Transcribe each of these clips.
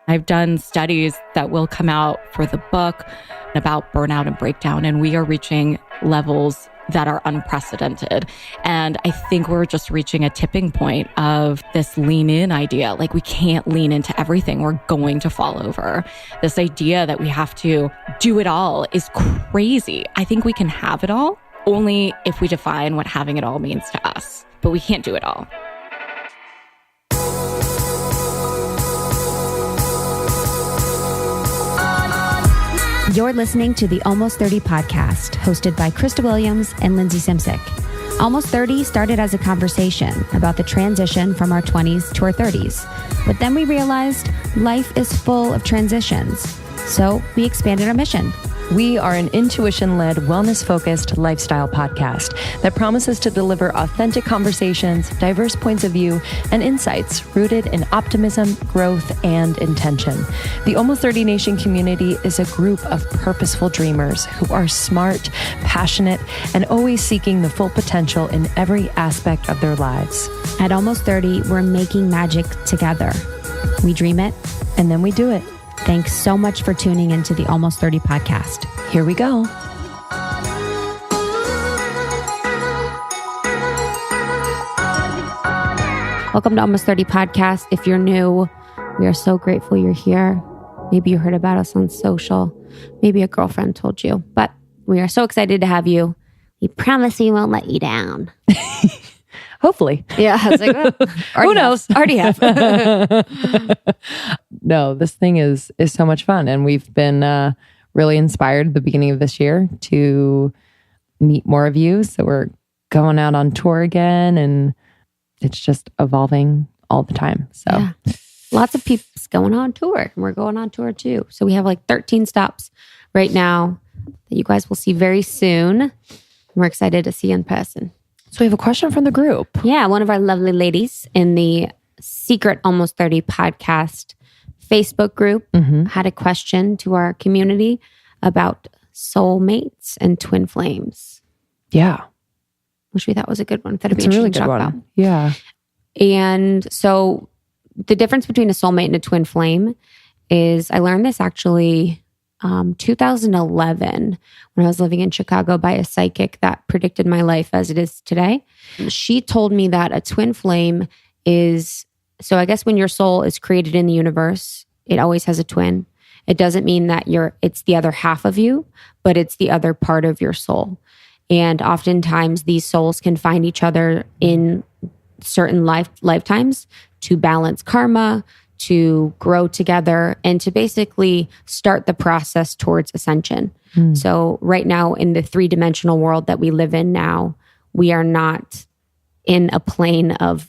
I've done studies that will come out for the book about burnout and breakdown, and we are reaching levels that are unprecedented. And I think we're just reaching a tipping point of this lean in idea. Like, we can't lean into everything. We're going to fall over. This idea that we have to do it all is crazy. I think we can have it all only if we define what having it all means to us, but we can't do it all. You're listening to the Almost 30 podcast, hosted by Krista Williams and Lindsay Simsick. Almost 30 started as a conversation about the transition from our 20s to our 30s. But then we realized life is full of transitions. So we expanded our mission. We are an intuition-led, wellness-focused lifestyle podcast that promises to deliver authentic conversations, diverse points of view, and insights rooted in optimism, growth, and intention. The Almost 30 Nation community is a group of purposeful dreamers who are smart, passionate, and always seeking the full potential in every aspect of their lives. At Almost 30, we're making magic together. We dream it, and then we do it. Thanks so much for tuning into the Almost 30 podcast. Here we go. Welcome to Almost 30 podcast. If you're new, we are so grateful you're here. Maybe you heard about us on social. Maybe a girlfriend told you, but we are so excited to have you. We promise we won't let you down. Hopefully. Yeah. I was like, well, who knows? Already have. No, this thing is so much fun. And we've been really inspired at the beginning of this year to meet more of you. So we're going out on tour again, and it's just evolving all the time. So yeah. Lots of people going on tour, and we're going on tour too. So we have like 13 stops right now that you guys will see very soon. We're excited to see you in person. So we have a question from the group. Yeah, one of our lovely ladies in the Secret Almost 30 podcast Facebook group had a question to our community about soulmates and twin flames. Yeah. Which we thought was a good one. It's a really good one. About. Yeah. And so the difference between a soulmate and a twin flame is, I learned this actually 2011 when I was living in Chicago by a psychic that predicted my life as it is today. She told me that a twin flame is, so I guess when your soul is created in the universe, it always has a twin. It doesn't mean that it's the other half of you, but it's the other part of your soul. And oftentimes these souls can find each other in certain lifetimes to balance karma, to grow together, and to basically start the process towards ascension. So right now in the 3-dimensional world that we live in now, we are not in a plane of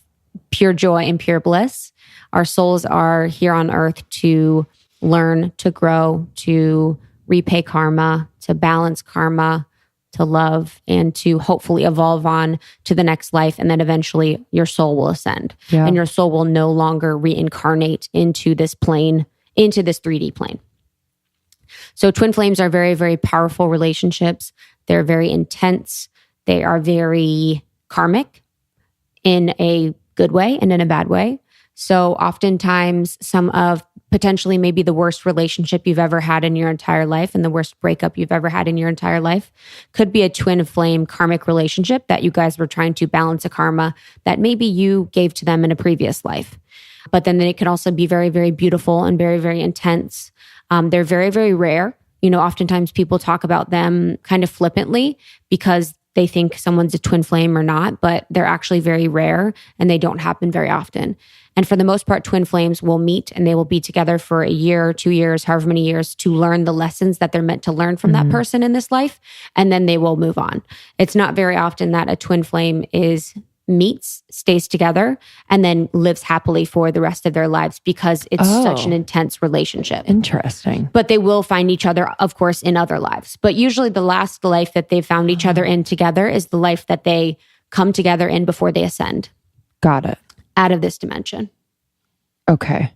pure joy and pure bliss. Our souls are here on earth to learn, to grow, to repay karma, to balance karma, to love, and to hopefully evolve on to the next life. And then eventually your soul will ascend. Yeah. And your soul will no longer reincarnate into this plane, into this 3D plane. So twin flames are very, very powerful relationships. They're very intense. They are very karmic in a good way and in a bad way. So oftentimes some of potentially maybe the worst relationship you've ever had in your entire life and the worst breakup you've ever had in your entire life could be a twin flame karmic relationship that you guys were trying to balance a karma that maybe you gave to them in a previous life. But then it can also be very, very beautiful and very, very intense. They're very, very rare. You know, oftentimes people talk about them kind of flippantly because they think someone's a twin flame or not, but they're actually very rare and they don't happen very often. And for the most part, twin flames will meet and they will be together for a year, 2 years, however many years, to learn the lessons that they're meant to learn from that person in this life. And then they will move on. It's not very often that a twin flame meets, stays together, and then lives happily for the rest of their lives because it's such an intense relationship. Interesting. But they will find each other, of course, in other lives. But usually the last life that they found each other in together is the life that they come together in before they ascend. Got it. Out of this dimension. Okay.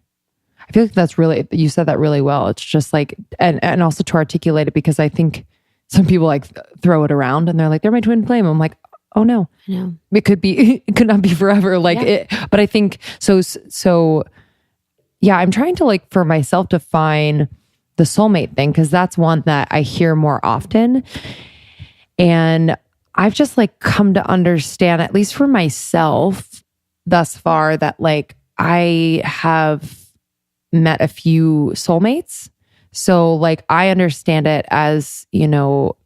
I feel like you said that really well. It's just like, and also to articulate it, because I think some people like throw it around and they're like, they're my twin flame. I'm like, oh no. I know. It could not be forever. Like it, but I think so I'm trying to like for myself define the soulmate thing, because that's one that I hear more often. And I've just like come to understand, at least for myself thus far, that like I have met a few soulmates. So like I understand it as, you know,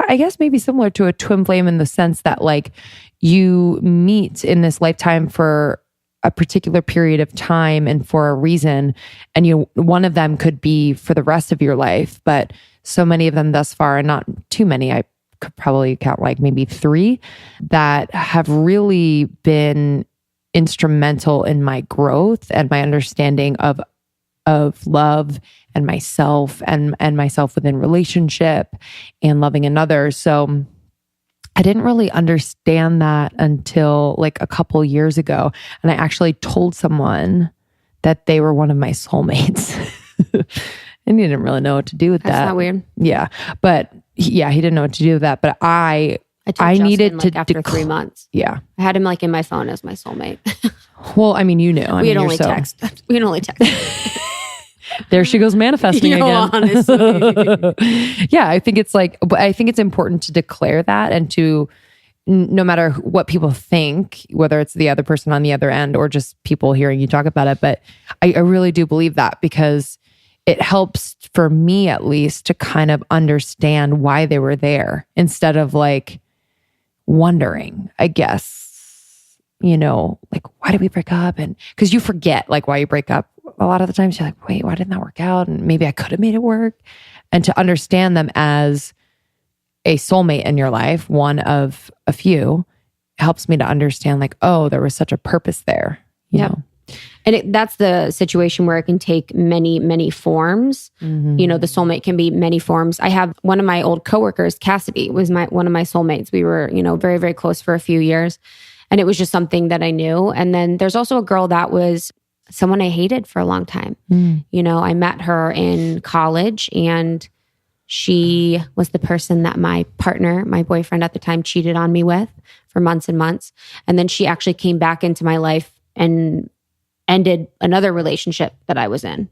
I guess maybe similar to a twin flame in the sense that like you meet in this lifetime for a particular period of time and for a reason. And one of them could be for the rest of your life, but so many of them thus far, and not too many, I could probably count like maybe 3 that have really been instrumental in my growth and my understanding of love and myself and myself within relationship and loving another. So I didn't really understand that until like a couple years ago. And I actually told someone that they were one of my soulmates. And he didn't really know what to do with that. That's not weird. Yeah. But yeah, he didn't know what to do with that. But I needed to after 3 months. Yeah. I had him like in my phone as my soulmate. Well, I mean, you knew. We had only text. We had only text. There she goes manifesting again. Honestly. Yeah, I think it's important to declare that, and to, no matter what people think, whether it's the other person on the other end or just people hearing you talk about it. But I really do believe that, because it helps for me at least to kind of understand why they were there instead of like wondering, I guess, you know, like, why did we break up? And because you forget like why you break up. A lot of the times you're like, wait, why didn't that work out? And maybe I could have made it work. And to understand them as a soulmate in your life, one of a few, helps me to understand like, oh, there was such a purpose there. You know? And that's the situation where it can take many, many forms. Mm-hmm. You know, the soulmate can be many forms. I have one of my old coworkers, Cassidy, was one of my soulmates. We were, you know, very, very close for a few years. And it was just something that I knew. And then there's also a girl that was someone I hated for a long time. You know, I met her in college, and she was the person that my partner, my boyfriend at the time, cheated on me with for months and months. And then she actually came back into my life and ended another relationship that I was in.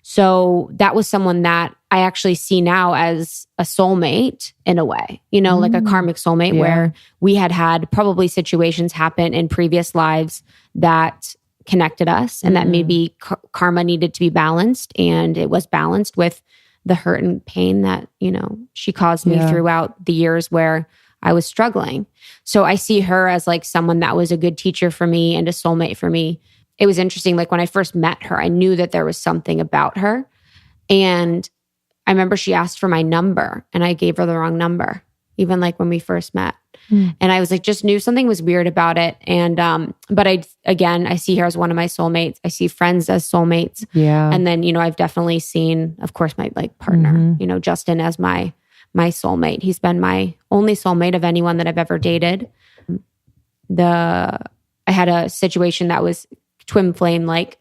So that was someone that I actually see now as a soulmate in a way, you know, like a karmic soulmate, where we had probably situations happen in previous lives that connected us, and that maybe karma needed to be balanced, and it was balanced with the hurt and pain that, you know, she caused me throughout the years where I was struggling. So I see her as like someone that was a good teacher for me and a soulmate for me. It was interesting. Like when I first met her, I knew that there was something about her. And I remember she asked for my number and I gave her the wrong number, even like when we first met. And I was like, just knew something was weird about it. And, but I see her as one of my soulmates. I see friends as soulmates. Yeah. And then, you know, I've definitely seen, of course, my like partner, you know, Justin as my soulmate. He's been my only soulmate of anyone that I've ever dated. I had a situation that was twin flame, like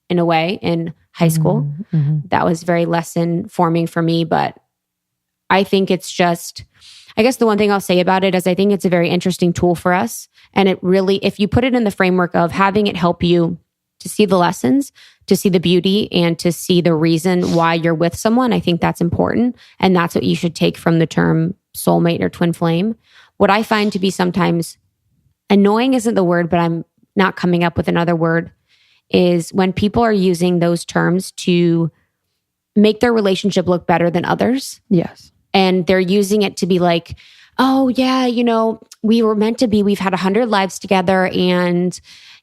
in a way in high school. That was very lesson forming for me. But I think it's just, I guess the one thing I'll say about it is I think it's a very interesting tool for us. And it really, if you put it in the framework of having it help you to see the lessons, to see the beauty, and to see the reason why you're with someone, I think that's important. And that's what you should take from the term soulmate or twin flame. What I find to be sometimes annoying isn't the word, but I'm not coming up with another word, is when people are using those terms to make their relationship look better than others. Yes. And they're using it to be like, oh yeah, you know, we were meant to be, we've had 100 lives together, and,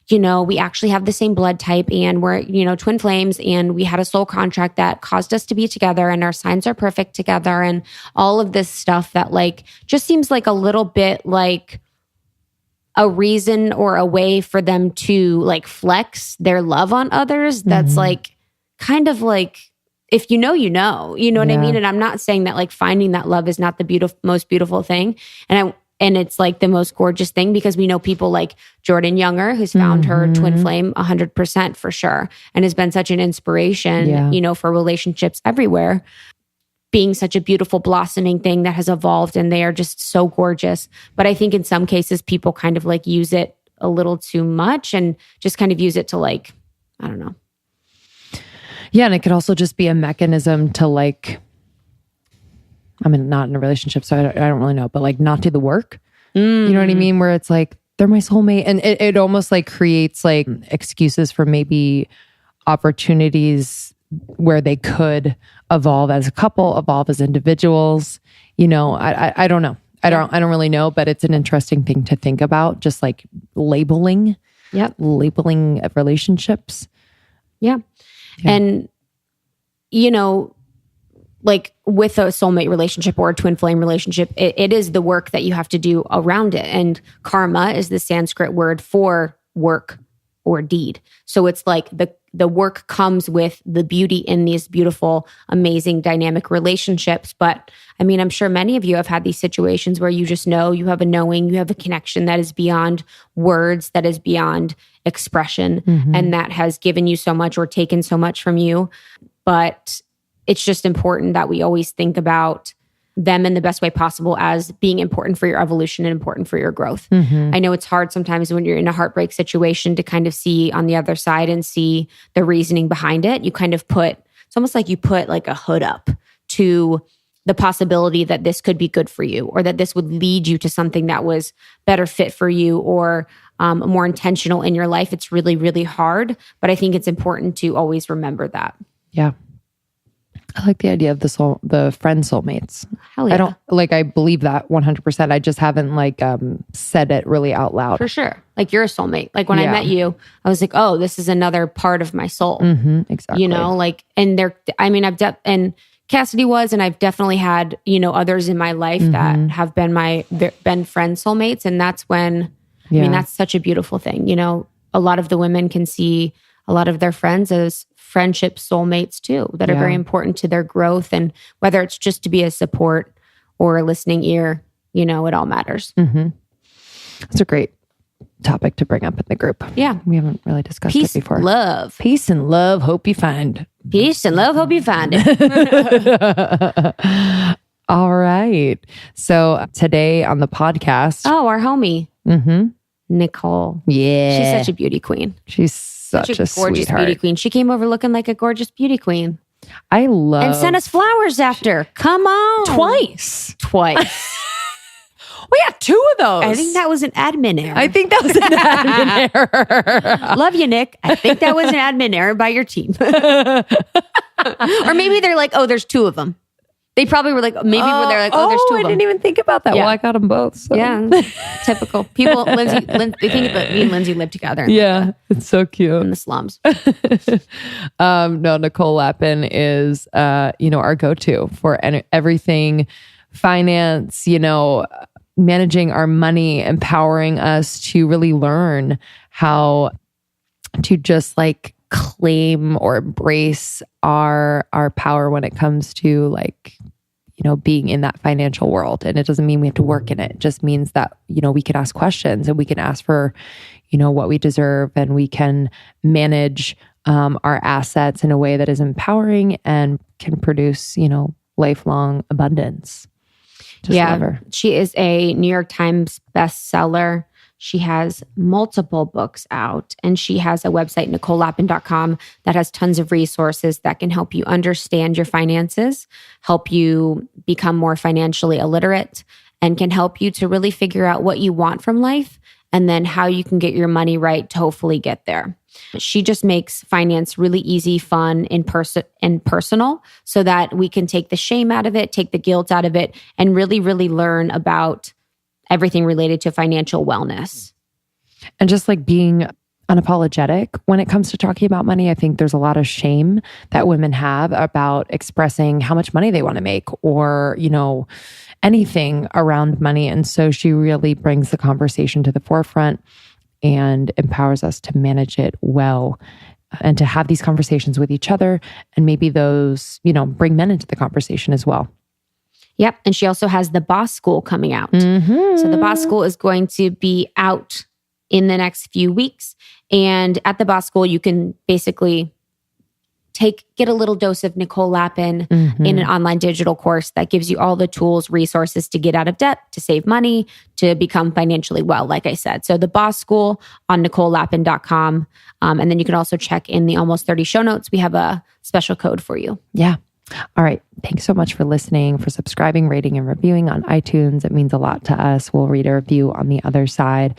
you know, we actually have the same blood type, and we're, you know, twin flames, and we had a soul contract that caused us to be together, and our signs are perfect together, and all of this stuff that like just seems like a little bit like a reason or a way for them to like flex their love on others. That's like kind of like, if you know, you know what I mean? And I'm not saying that like finding that love is not the most beautiful thing. And it's like the most gorgeous thing, because we know people like Jordan Younger, who's found her twin flame 100% for sure. And has been such an inspiration, you know, for relationships everywhere, being such a beautiful blossoming thing that has evolved, and they are just so gorgeous. But I think in some cases people kind of like use it a little too much and just kind of use it to like, I don't know. Yeah. And it could also just be a mechanism to like, I mean, not in a relationship, so I don't really know, but like not do the work. You know what I mean? Where it's like, they're my soulmate. And it almost like creates like excuses for maybe opportunities where they could evolve as a couple, evolve as individuals. You know, I don't know. I don't really know, but it's an interesting thing to think about. Just like labeling relationships. Yeah. And, you know, like with a soulmate relationship or a twin flame relationship, it is the work that you have to do around it. And karma is the Sanskrit word for work or deed. So it's like the work comes with the beauty in these beautiful, amazing, dynamic relationships. But I mean, I'm sure many of you have had these situations where you just know, you have a knowing, you have a connection that is beyond words, that is beyond expression, and that has given you so much or taken so much from you. But it's just important that we always think about them in the best way possible as being important for your evolution and important for your growth. I know it's hard sometimes when you're in a heartbreak situation to kind of see on the other side and see the reasoning behind it. You kind of it's almost like you put like a hood up to the possibility that this could be good for you, or that this would lead you to something that was better fit for you, or more intentional in your life. It's really, really hard, but I think it's important to always remember that. Yeah. I like the idea of the friend soulmates. Hell yeah. I believe that 100%. I just haven't like said it really out loud. For sure. Like you're a soulmate. Like when I met you, I was like, oh, this is another part of my soul. Exactly. You know, like, and and Cassidy was, and I've definitely had, you know, others in my life that have been been friend soulmates. And that's when, I mean, that's such a beautiful thing. You know, a lot of the women can see a lot of their friends as friendship soulmates too, that are very important to their growth. And whether it's just to be a support or a listening ear, you know, it all matters. It's a great topic to bring up in the group. Yeah. We haven't really discussed it before. Love. Peace and love. Hope you find. Peace and love. Hope you find it. All right. So today on the podcast. Oh, our homie. Nicole. Yeah. She's such a beauty queen. She's such a gorgeous sweetheart. beauty queen. She came over looking like a gorgeous beauty queen. I love. And sent us flowers after. Come on. Twice. We had 2 of those. I think that was an admin error. I think that was an admin error. Love you, Nick. I think that was an admin error by your team. Or maybe they're like, oh, there's 2 of them. They probably were like, they're like, oh, there's 2 of them. I didn't even think about that. Yeah. Well, I got them both. So. Yeah. Typical. People, they think that me and Lindsay live together. Yeah. It's so cute. In the slums. No, Nicole Lapin is, our go-to for everything finance, managing our money, empowering us to really learn how to just like claim or embrace our power when it comes to like, being in that financial world. And it doesn't mean we have to work in it. It just means that, we can ask questions and we can ask for, what we deserve, and we can manage our assets in a way that is empowering and can produce, lifelong abundance. Just love her. She is a New York Times bestseller. She has multiple books out, and she has a website, NicoleLapin.com, that has tons of resources that can help you understand your finances, help you become more financially illiterate, and can help you to really figure out what you want from life and then how you can get your money right to hopefully get there. She just makes finance really easy, fun, and personal, so that we can take the shame out of it, take the guilt out of it, and really, really learn about everything related to financial wellness. And just like being unapologetic when it comes to talking about money. I think there's a lot of shame that women have about expressing how much money they want to make, or, anything around money. And so she really brings the conversation to the forefront and empowers us to manage it well, and to have these conversations with each other, and maybe those, bring men into the conversation as well. Yep. And she also has the Boss School coming out. So the Boss School is going to be out in the next few weeks. And at the Boss School, you can basically get a little dose of Nicole Lapin in an online digital course that gives you all the tools, resources to get out of debt, to save money, to become financially well, like I said. So the Boss School on NicoleLapin.com. And then you can also check in the Almost 30 show notes. We have a special code for you. Yeah. All right. Thanks so much for listening, for subscribing, rating, and reviewing on iTunes. It means a lot to us. We'll read a review on the other side.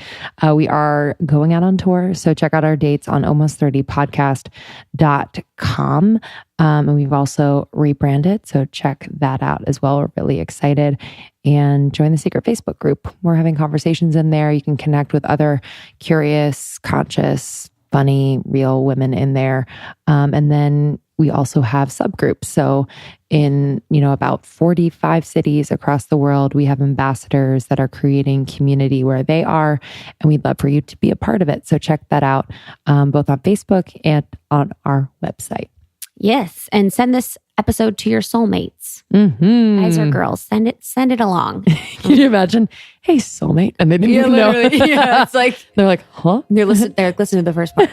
We are going out on tour, so check out our dates on almost30podcast.com. And we've also rebranded, so check that out as well. We're really excited. And join the secret Facebook group. We're having conversations in there. You can connect with other curious, conscious, funny, real women in there. And then we also have subgroups. So in, about 45 cities across the world, we have ambassadors that are creating community where they are. And we'd love for you to be a part of it. So check that out, both on Facebook and on our website. Yes. And send this episode to your soulmates. Guys or girls, send it along. Can you imagine? Hey, soulmate. And they didn't even know. Yeah, it's like, they're like, huh? They're listen to the first part.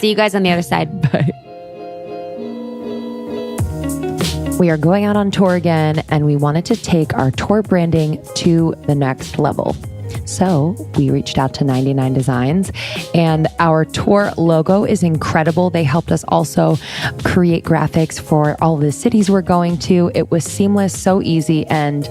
See you guys on the other side. Bye. We are going out on tour again, and we wanted to take our tour branding to the next level. So we reached out to 99 Designs, and our tour logo is incredible. They helped us also create graphics for all the cities we're going to. It was seamless, so easy, and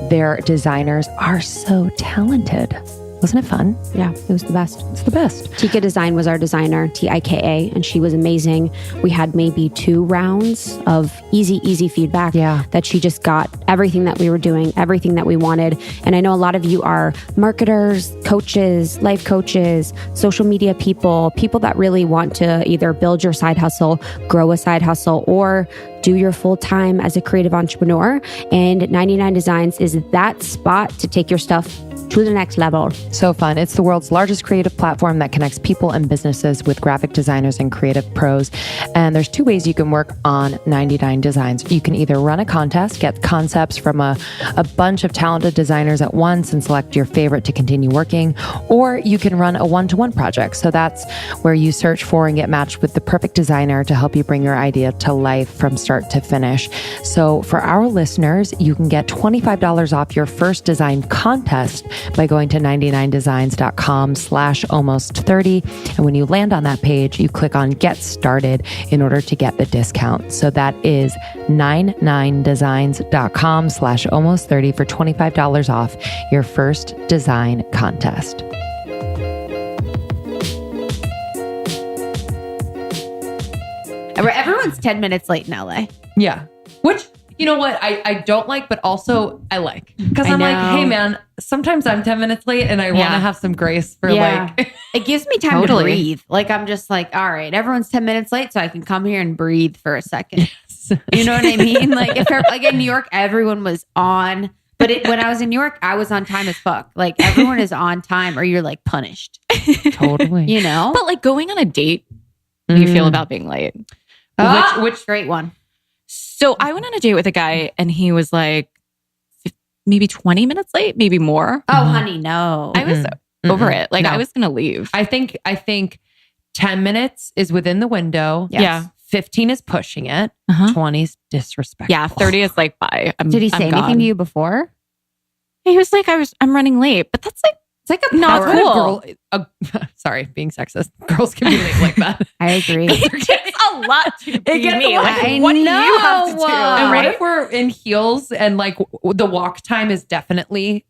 their designers are so talented. Wasn't it fun? Yeah, it was the best. It's the best. Tika Design was our designer, Tika, and she was amazing. We had maybe 2 rounds of easy feedback that she just got everything that we were doing, everything that we wanted. And I know a lot of you are marketers, coaches, life coaches, social media people that really want to either build your side hustle, grow a side hustle, or do your full time as a creative entrepreneur. And 99 Designs is that spot to take your stuff to the next level. So fun. It's the world's largest creative platform that connects people and businesses with graphic designers and creative pros. And there's 2 ways you can work on 99 Designs. You can either run a contest, get concepts from a bunch of talented designers at once and select your favorite to continue working, or you can run a one-to-one project. So that's where you search for and get matched with the perfect designer to help you bring your idea to life from start to finish. So for our listeners, you can get $25 off your first design contest by going to 99designs.com/almost30. And when you land on that page, you click on Get Started in order to get the discount. So that is 99designs.com/almost30 for $25 off your first design contest. Everyone's 10 minutes late in LA. Yeah. Which, you know what, I don't like, but also I like. Because I'm like, hey man, sometimes I'm 10 minutes late and I want to have some grace for like... It gives me time to breathe. Like, I'm just like, all right, everyone's 10 minutes late, so I can come here and breathe for a second. Yes. You know what I mean? Like, like in New York, everyone was on. But when I was in New York, I was on time as fuck. Like, everyone is on time or you're like punished. Totally. You know? But like going on a date, how do you feel about being late? Which great one. So I went on a date with a guy and he was like maybe 20 minutes late, maybe more. Oh, honey, no. I was over it. Like I was going to leave. I think 10 minutes is within the window. Yes. Yeah. 15 is pushing it. 20 is disrespectful. Yeah. 30 is like, bye. Did he say anything to you before? He was like, I'm running late, but that's like, it's like a not cool. Sorry, being sexist. Girls can be late like that. I agree. It takes a lot to be me. Like, what do you have to do? And what if we're in heels and like the walk time is definitely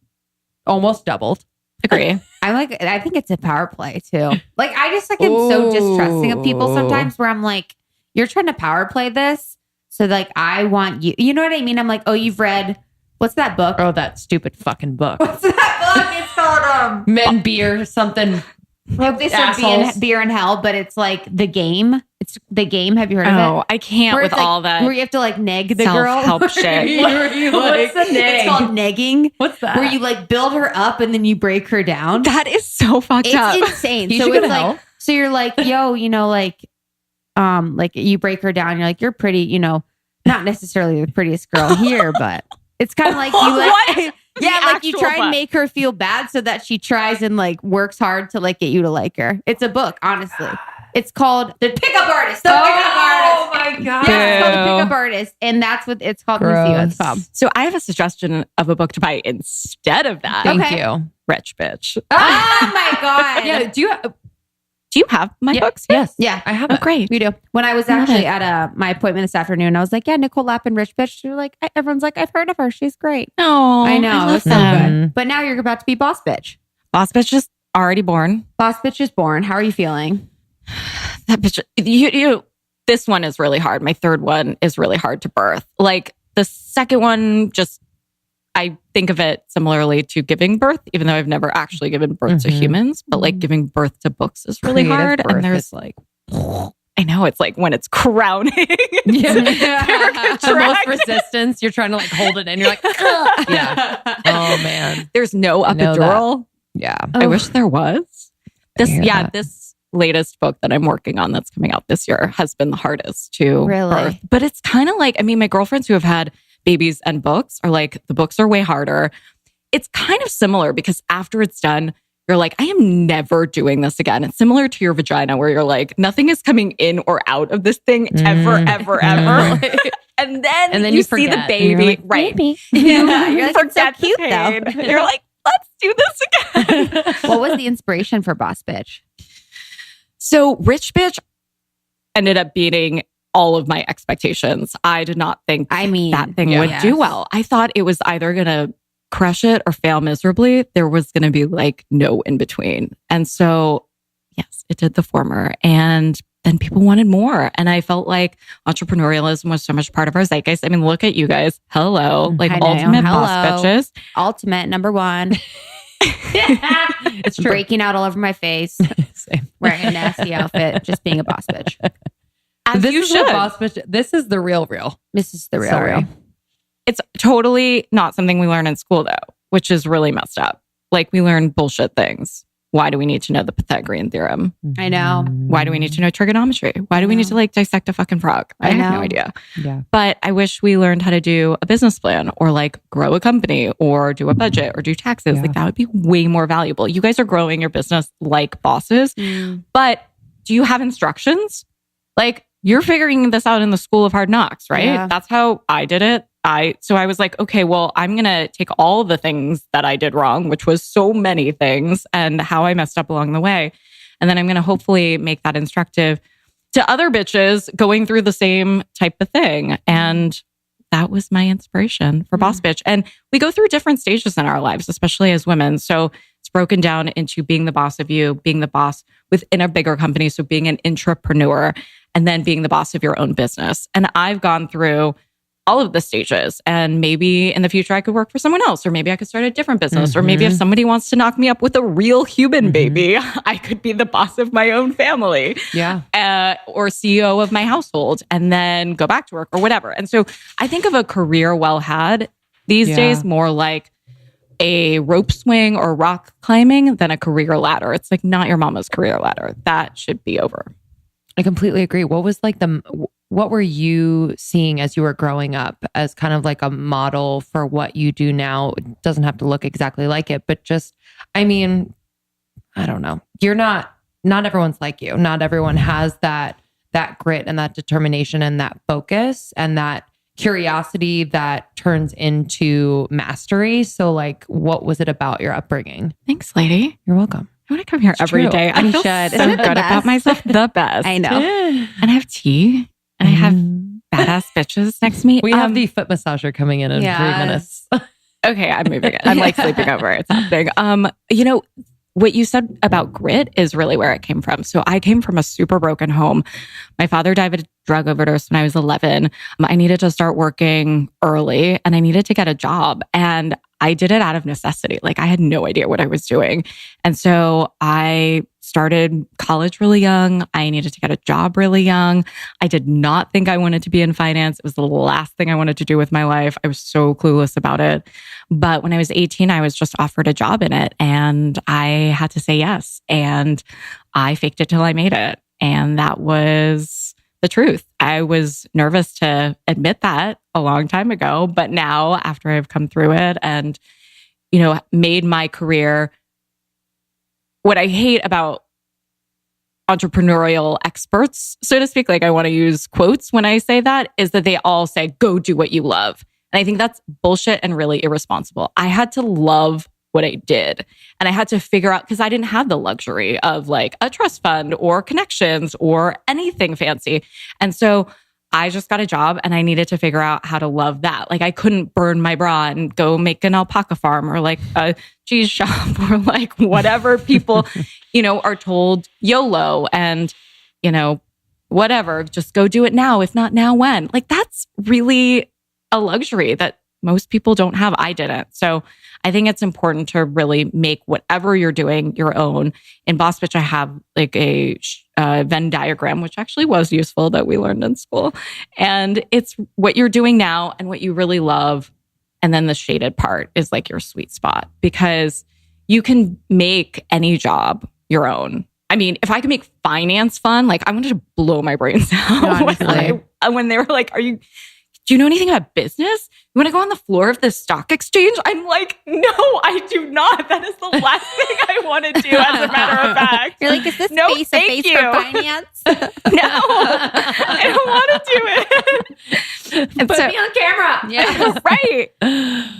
almost doubled? Agree. I think it's a power play too. Like, I just like am so distrusting of people sometimes where I'm like, you're trying to power play this. So like, I want you, you know what I mean? I'm like, oh, you've read, what's that book? Oh, that stupid fucking book. What's that book? It's called Men, Beer, something. I hope they said beer in hell, but it's like The Game. It's The Game. Have you heard of it? Oh, I can't with like, all that. Where you have to like neg the girl. Self-help shit. What's the neg? It's called negging. What's that? Where you like build her up and then you break her down. That is so fucked up. It's insane. You So should it's go to like, hell. so you're like, yo, you know, like you break her down. You're like, you're pretty, you know, not necessarily the prettiest girl here, but it's kind of like you like, What? yeah, like you actual try and fuck. make her feel bad so that she tries and like works hard to like get you to like her. It's a book, honestly. It's called The Pickup Artist. The Pickup Artist. Oh my God. Yeah, it's called The Pickup Artist. And that's what it's called. Let me see what it's called. So I have a suggestion of a book to buy instead of that. Thank you. Rich Bitch. Oh my God. Yeah. Do you have my books? Yes. Yeah. I have Oh, it. great. We do. When I was actually at my appointment this afternoon, I was like, yeah, Nicole Lapin, Rich Bitch. They're like, everyone's like, I've heard of her. She's great. Oh, I know. love It's so them. good. But now you're about to be Boss Bitch. Boss Bitch is already born. Boss Bitch is born. How are you feeling? That bitch, this one is really hard. My third one is really hard to birth. Like the second one, I think of it similarly to giving birth, even though I've never actually given birth to humans, but like giving birth to books is really Creative hard. birth And there's is like, I know it's like when it's crowning. the most resistance. You're trying to like hold it in. You're like, ugh. Yeah. Oh man. There's no I know epidural. Yeah. I wish there was. hear that. This latest book that I'm working on that's coming out this year has been the hardest to Really? birth. But it's kind of like, I mean, my girlfriends who have had babies and books are like, the books are way harder. It's kind of similar because after it's done, you're like, I am never doing this again. It's similar to your vagina where you're like, nothing is coming in or out of this thing ever. And then you see the forget. baby. Like, right. baby. Yeah. You're like, it's so cute though. You're like, let's do this again. What was the inspiration for Boss Bitch? So Rich Bitch ended up beating all of my expectations. I did not think that thing would do well. I thought it was either going to crush it or fail miserably. There was going to be like no in between. And so, yes, it did the former. And then people wanted more. And I felt like entrepreneurialism was so much part of our zeitgeist. I mean, look at you guys. Hello. Like ultimate boss bitches. Ultimate number one. It's true. Breaking out all over my face. Same. Wearing a nasty outfit. Just being a boss bitch. As This you is should. the boss bitch. This is the real. This is the real Sorry. real. It's totally not something we learn in school though, which is really messed up. Like we learn bullshit things. Why do we need to know the Pythagorean theorem? I know. Why do we need to know trigonometry? Why do we need to like dissect a fucking frog? I have no idea. Yeah. But I wish we learned how to do a business plan or like grow a company or do a budget or do taxes. Yeah. Like that would be way more valuable. You guys are growing your business like bosses, but do you have instructions? Like you're figuring this out in the School of Hard Knocks, right? Yeah. That's how I did it. So I was like, okay, well, I'm going to take all the things that I did wrong, which was so many things and how I messed up along the way. And then I'm going to hopefully make that instructive to other bitches going through the same type of thing. And that was my inspiration for Boss Bitch. And we go through different stages in our lives, especially as women. So it's broken down into being the boss of you, being the boss within a bigger company. So being an intrapreneur and then being the boss of your own business. And I've gone through all of the stages. And maybe in the future, I could work for someone else, or maybe I could start a different business, or maybe if somebody wants to knock me up with a real human baby, I could be the boss of my own family, or CEO of my household, and then go back to work or whatever. And so I think of a career well had these days more like a rope swing or rock climbing than a career ladder. It's like not your mama's career ladder. That should be over. I completely agree. What were you seeing as you were growing up as kind of like a model for what you do now? It doesn't have to look exactly like it, but just, I mean, I don't know. Not everyone's like you. Not everyone has that grit and that determination and that focus and that curiosity that turns into mastery. So like, what was it about your upbringing? Thanks, lady. You're welcome. I want to come here every true. day. I You feel should. so Isn't it good the about best? myself. The best. I know. And I have tea. And I have badass bitches next to me. We have the foot massager coming in 3 minutes. Okay, I'm moving it. I'm like sleeping over. It's happening. What you said about grit is really where it came from. So I came from a super broken home. My father died of a drug overdose when I was 11. I needed to start working early and I needed to get a job. And I did it out of necessity. Like I had no idea what I was doing. And so I started college really young. I needed to get a job really young. I did not think I wanted to be in finance. It was the last thing I wanted to do with my life. I was so clueless about it. But when I was 18, I was just offered a job in it and I had to say yes. And I faked it till I made it. And that was the truth. I was nervous to admit that a long time ago, but now after I've come through it and, made my career, what I hate about entrepreneurial experts, so to speak, like I want to use quotes when I say that, is that they all say, go do what you love. And I think that's bullshit and really irresponsible. I had to love what I did. And I had to figure out, because I didn't have the luxury of like a trust fund or connections or anything fancy. And so I just got a job and I needed to figure out how to love that. Like I couldn't burn my bra and go make an alpaca farm or like a cheese shop or like whatever people, are told YOLO and, whatever, just go do it now. If not now, when? Like that's really a luxury that most people don't have. I didn't. So I think it's important to really make whatever you're doing your own. In Boss Bitch, I have like a Venn diagram, which actually was useful that we learned in school. And it's what you're doing now and what you really love. And then the shaded part is like your sweet spot, because you can make any job your own. I mean, if I could make finance fun, like I wanted to blow my brains out when they were like, do you know anything about business? You want to go on the floor of the stock exchange? I'm like, no, I do not. That is the last thing I want to do, as a matter of fact. You're like, is this no, face a face for finance? No, I don't want to do it. And Put me on camera. Yeah. Right.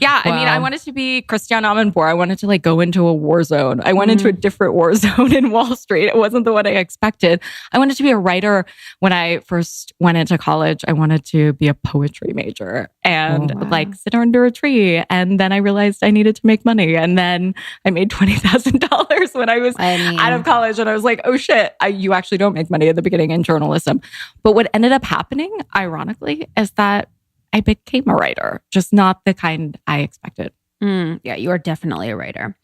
Yeah. Wow. I mean, I wanted to be Christiane Amanpour. I wanted to like go into a war zone. I went into a different war zone in Wall Street. It wasn't the one I expected. I wanted to be a writer. When I first went into college, I wanted to be a poetry major and like sit under a tree. And then I realized I needed to make money. And then I made $20,000 when I was out of college. And I was like, oh shit, you actually don't make money at the beginning in journalism. But what ended up happening, ironically, is that I became a writer, just not the kind I expected. Yeah, you are definitely a writer.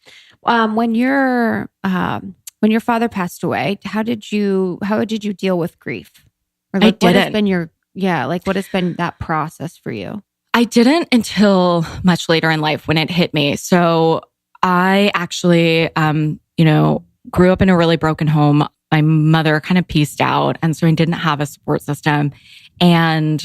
When your father passed away, how did you deal with grief? Or like, I didn't. What has been what has been that process for you? I didn't until much later in life when it hit me. So I actually, grew up in a really broken home. My mother kind of pieced out. And so I didn't have a support system. And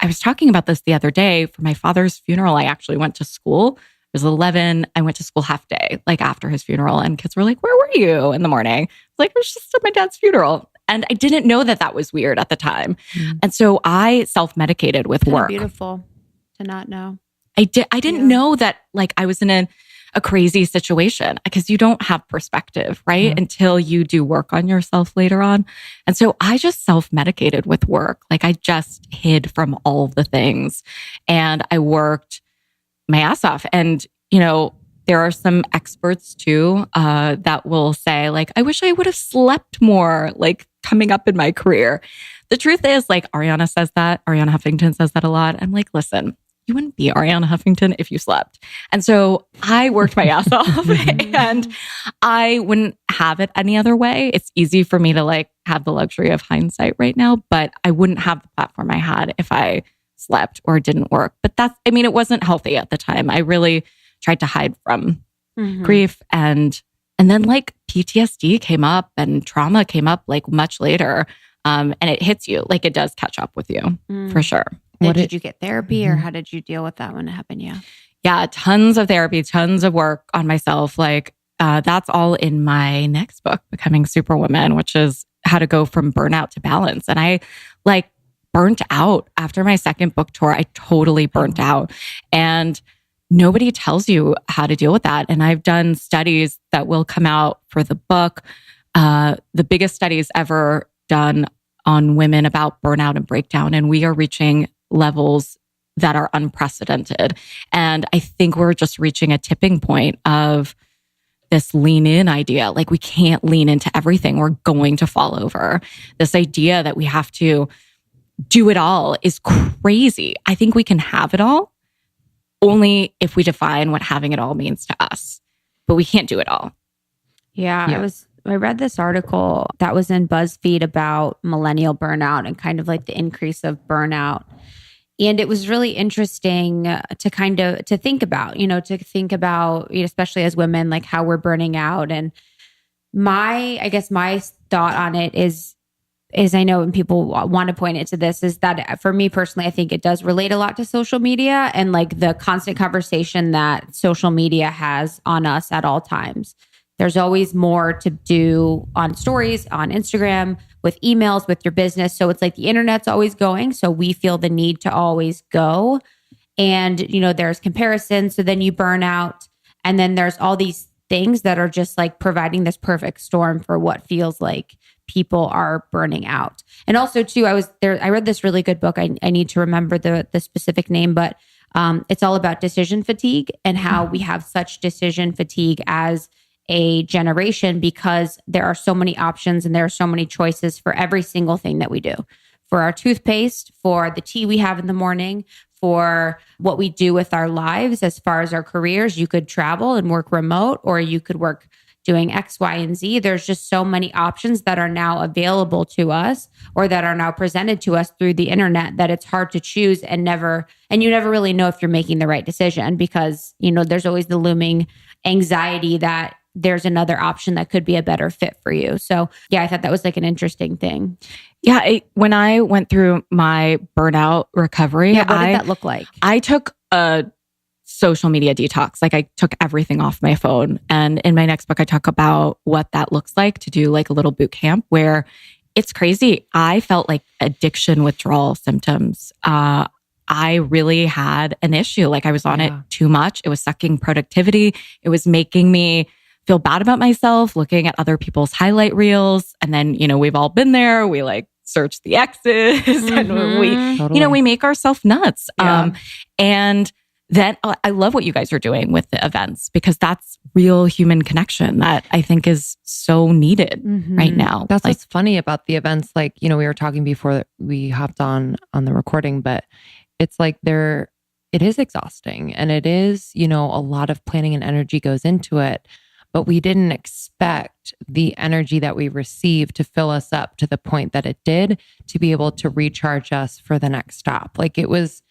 I was talking about this the other day. For my father's funeral, I actually went to school. I was 11. I went to school half day, like after his funeral. And kids were like, where were you in the morning? I was like, I was just at my dad's funeral. And I didn't know that was weird at the time. And so I self-medicated with work. Beautiful to not know. I didn't know that like I was in a crazy situation, because you don't have perspective, right? Until you do work on yourself later on. And so I just self-medicated with work. Like I just hid from all of the things and I worked my ass off. And, there are some experts too, that will say like, I wish I would have slept more, like coming up in my career. The truth is, like Ariana Huffington says that a lot. I'm like, listen, you wouldn't be Ariana Huffington if you slept. And so I worked my ass off and I wouldn't have it any other way. It's easy for me to like have the luxury of hindsight right now, but I wouldn't have the platform I had if I slept or didn't work. But it wasn't healthy at the time. I really tried to hide from grief. And then like PTSD came up and trauma came up like much later. And it hits you, like it does catch up with you for sure. Did you get therapy or how did you deal with that when it happened? Yeah, tons of therapy, tons of work on myself. Like that's all in my next book, Becoming Superwoman, which is how to go from burnout to balance. And I like burnt out after my second book tour. I totally burnt out. And nobody tells you how to deal with that. And I've done studies that will come out for the book. The biggest studies ever done on women about burnout and breakdown. And we are reaching levels that are unprecedented. And I think we're just reaching a tipping point of this lean in idea. Like we can't lean into everything. We're going to fall over. This idea that we have to do it all is crazy. I think we can have it all only if we define what having it all means to us, but we can't do it all. Yeah. I read this article that was in BuzzFeed about millennial burnout and kind of like the increase of burnout. And it was really interesting to think about, especially as women, like how we're burning out. And my thought on it is I know when people want to point it to this, is that for me personally, I think it does relate a lot to social media and like the constant conversation that social media has on us at all times. There's always more to do on stories, on Instagram, with emails, with your business. So it's like the internet's always going. So we feel the need to always go. And, there's comparison. So then you burn out. And then there's all these things that are just like providing this perfect storm for what feels like people are burning out. And also too, I read this really good book. I need to remember the specific name, but it's all about decision fatigue and how we have such decision fatigue as a generation because there are so many options and there are so many choices for every single thing that we do. For our toothpaste, for the tea we have in the morning, for what we do with our lives as far as our careers. You could travel and work remote, or you could work doing X, Y, and Z. There's just so many options that are now available to us or that are now presented to us through the internet that it's hard to choose and you never really know if you're making the right decision because, there's always the looming anxiety that there's another option that could be a better fit for you. So yeah, I thought that was like an interesting thing. Yeah. When I went through my burnout recovery, what did that look like? I took a social media detox. Like I took everything off my phone. And in my next book, I talk about what that looks like to do like a little boot camp where it's crazy. I felt like addiction withdrawal symptoms. I really had an issue. Like I was on it too much. It was sucking productivity. It was making me feel bad about myself, looking at other people's highlight reels. And then, we've all been there. We like search the exes and we make ourselves nuts. Yeah. And then I love what you guys are doing with the events because that's real human connection that I think is so needed right now. That's what's funny about the events. Like, we were talking before we hopped on the recording, but it's like it is exhausting and it is, a lot of planning and energy goes into it. But we didn't expect the energy that we received to fill us up to the point that it did to be able to recharge us for the next stop. Like it was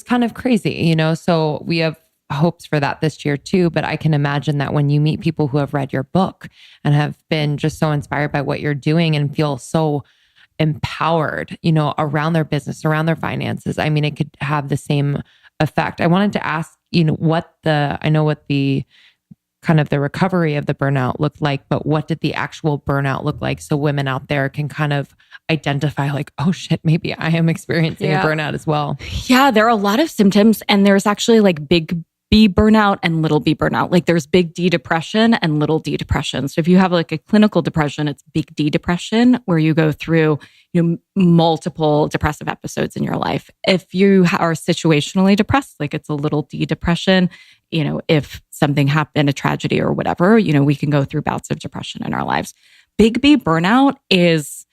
kind of crazy, so we have hopes for that this year too. But I can imagine that when you meet people who have read your book and have been just so inspired by what you're doing and feel so empowered, around their business, around their finances, I mean, it could have the same effect. I wanted to ask, what the kind of the recovery of the burnout looked like, but what did the actual burnout look like? So women out there can kind of identify like, oh shit, maybe I am experiencing a burnout as well. Yeah, there are a lot of symptoms and there's actually like big B burnout and little b burnout. Like there's big D depression and little d depression. So if you have like a clinical depression, it's big D depression where you go through multiple depressive episodes in your life. If you are situationally depressed, like it's a little D depression. If something happened, a tragedy or whatever, we can go through bouts of depression in our lives. Big B burnout is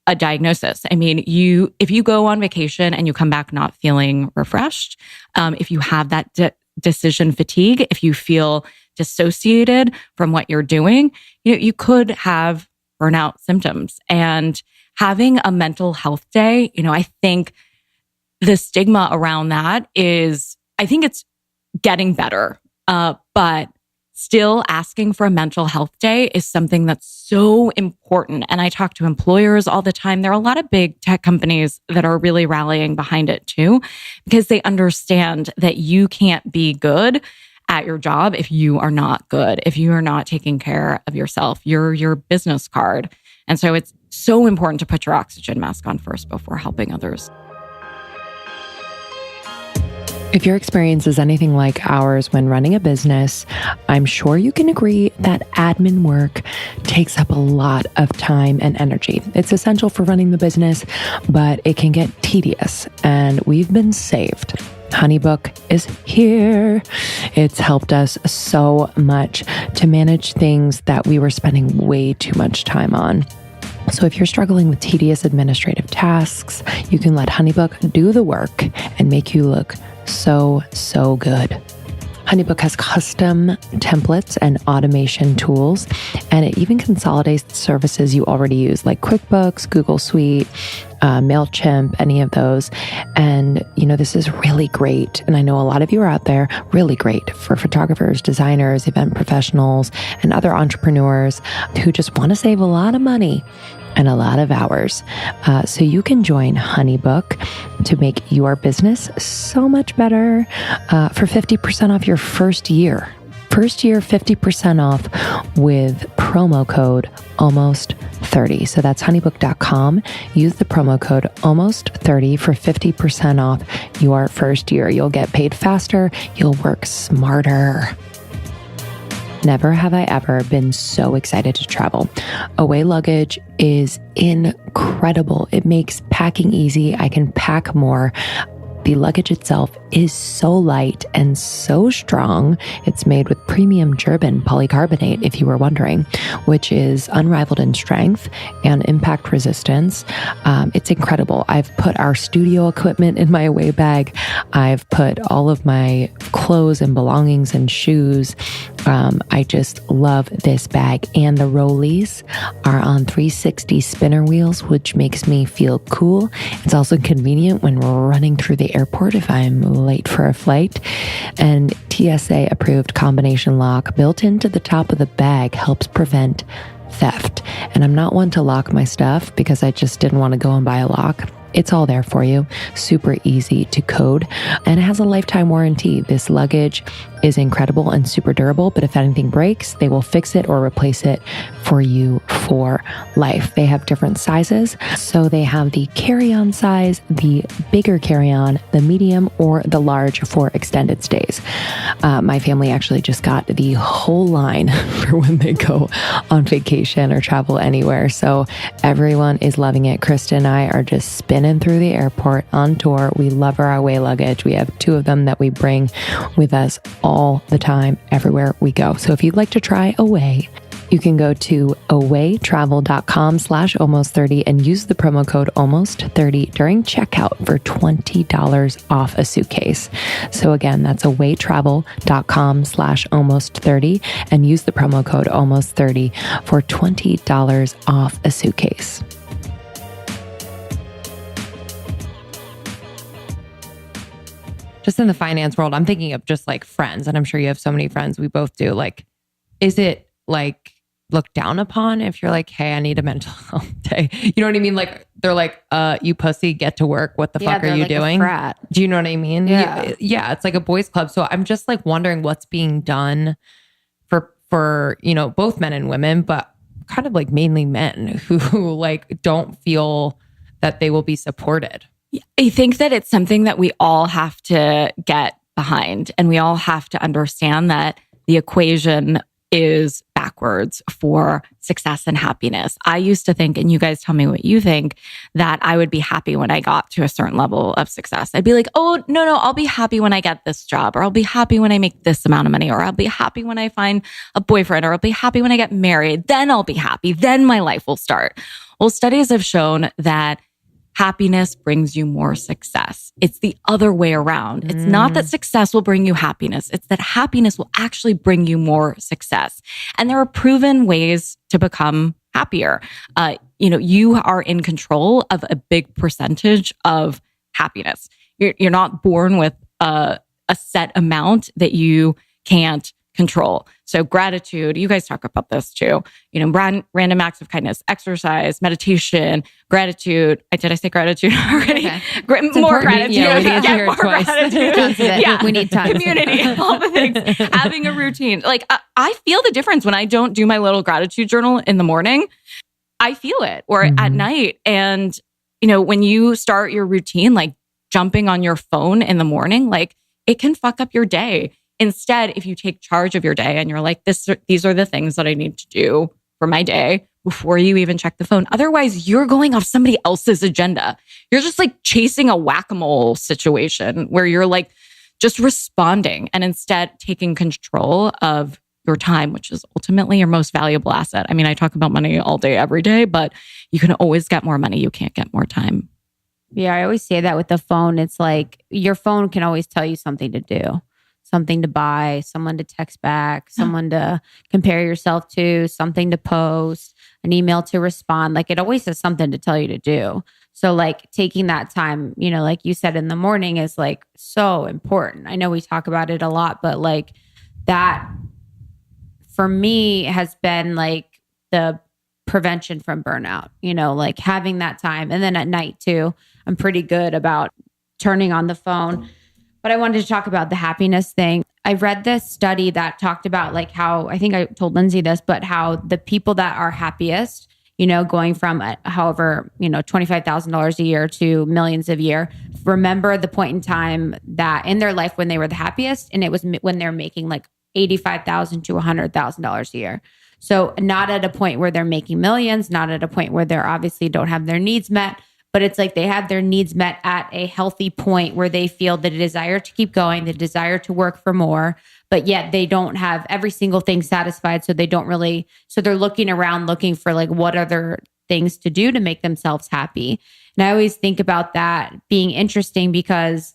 a diagnosis. I mean, if you go on vacation and you come back not feeling refreshed, if you have that decision fatigue, if you feel dissociated from what you're doing, you could have burnout symptoms. And having a mental health day, I think the stigma around that is, I think it's getting better. But still asking for a mental health day is something that's so important. And I talk to employers all the time. There are a lot of big tech companies that are really rallying behind it too, because they understand that you can't be good at your job if you are not good, if you are not taking care of yourself. You're your business card. And so it's so important to put your oxygen mask on first before helping others. If your experience is anything like ours when running a business, I'm sure you can agree that admin work takes up a lot of time and energy. It's essential for running the business, but it can get tedious, and we've been saved. HoneyBook is here. It's helped us so much to manage things that we were spending way too much time on. So if you're struggling with tedious administrative tasks, you can let HoneyBook do the work and make you look so good. HoneyBook has custom templates and automation tools, and it even consolidates services you already use like QuickBooks, Google Suite, MailChimp, any of those. And, this is really great. And I know a lot of you are out there, really great for photographers, designers, event professionals, and other entrepreneurs who just want to save a lot of money and a lot of hours. So you can join HoneyBook to make your business so much better for 50% off your first year. First year 50% off with promo code almost30. So that's honeybook.com. Use the promo code almost30 for 50% off your first year. You'll get paid faster. You'll work smarter. Never have I ever been so excited to travel. Away luggage is incredible. It makes packing easy. I can pack more. The luggage itself is so light and so strong. It's made with premium German polycarbonate, if you were wondering, which is unrivaled in strength and impact resistance. It's incredible. I've put our studio equipment in my away bag. I've put all of my clothes and belongings and shoes. I just love this bag. And the rollies are on 360 spinner wheels, which makes me feel cool. It's also convenient when we're running through the airport if I'm late for a flight. And TSA approved combination lock built into the top of the bag helps prevent theft. And I'm not one to lock my stuff because I just didn't want to go and buy a lock. It's all there for you. Super easy to code, and it has a lifetime warranty. This luggage is incredible and super durable, but if anything breaks, they will fix it or replace it for you for life. They have different sizes. So they have the carry-on size, the bigger carry-on, the medium, or the large for extended stays. My family actually just got the whole line for when they go on vacation or travel anywhere. So everyone is loving it. Krista and I are just spinning through the airport on tour. We love our away luggage. We have 2 of them that we bring with us all the time, everywhere we go. So if you'd like to try Away, you can go to awaytravel.com/almost30 and use the promo code almost30 during checkout for $20 off a suitcase. So again, that's awaytravel.com/almost30 and use the promo code almost30 for $20 off a suitcase. Just in the finance world, I'm thinking of just like friends, and I'm sure you have so many friends. We both do. Like, is it like looked down upon if you're like, hey, I need a mental health day? You know what I mean? Like, they're like, you pussy, get to work. What the fuck are you doing? Do you know what I mean? Yeah. It's like a boys club. So I'm just like wondering what's being done for, you know, both men and women, but kind of like mainly men who like don't feel that they will be supported. I think that it's something that we all have to get behind, and we all have to understand that the equation is backwards for success and happiness. I used to think, and you guys tell me what you think, that I would be happy when I got to a certain level of success. I'd be like, oh, no, I'll be happy when I get this job, or I'll be happy when I make this amount of money, or I'll be happy when I find a boyfriend, or I'll be happy when I get married. Then I'll be happy. Then my life will start. Well, studies have shown that happiness brings you more success. It's the other way around. It's not that success will bring you happiness. It's that happiness will actually bring you more success. And there are proven ways to become happier. You are in control of a big percentage of happiness. You're not born with a set amount that you can't control. So gratitude, you guys talk about this too. You know, random acts of kindness, exercise, meditation, gratitude. Did I say gratitude already? Okay. More gratitude. Yeah, we need to hear it more twice. gratitude. Yeah. We need time. Community, all the things. Having a routine. Like I feel the difference when I don't do my little gratitude journal in the morning. I feel it, or at night. And, you know, when you start your routine, like jumping on your phone in the morning, like it can fuck up your day. Instead, if you take charge of your day and you're like, these are the things that I need to do for my day before you even check the phone. Otherwise, you're going off somebody else's agenda. You're just like chasing a whack-a-mole situation where you're like just responding, and instead taking control of your time, which is ultimately your most valuable asset. I mean, I talk about money all day, every day, but you can always get more money. You can't get more time. Yeah, I always say that with the phone. It's like your phone can always tell you something to do. Something to buy, someone to text back, someone to compare yourself to, something to post, an email to respond. Like it always has something to tell you to do. So like taking that time, you know, like you said in the morning is like so important. I know we talk about it a lot, but like that for me has been like the prevention from burnout, you know, like having that time. And then at night too, I'm pretty good about turning on the phone. But I wanted to talk about the happiness thing. I read this study that talked about like how, I think I told Lindsay this, but how the people that are happiest, going from however, $25,000 a year to millions a year, remember the point in time that in their life when they were the happiest, and it was when they're making like $85,000 to $100,000 a year. So not at a point where they're making millions, not at a point where they're obviously don't have their needs met, but it's like they have their needs met at a healthy point where they feel the desire to keep going, the desire to work for more, but yet they don't have every single thing satisfied. So they don't really, so they're looking around looking for like what other things to do to make themselves happy. And I always think about that being interesting because,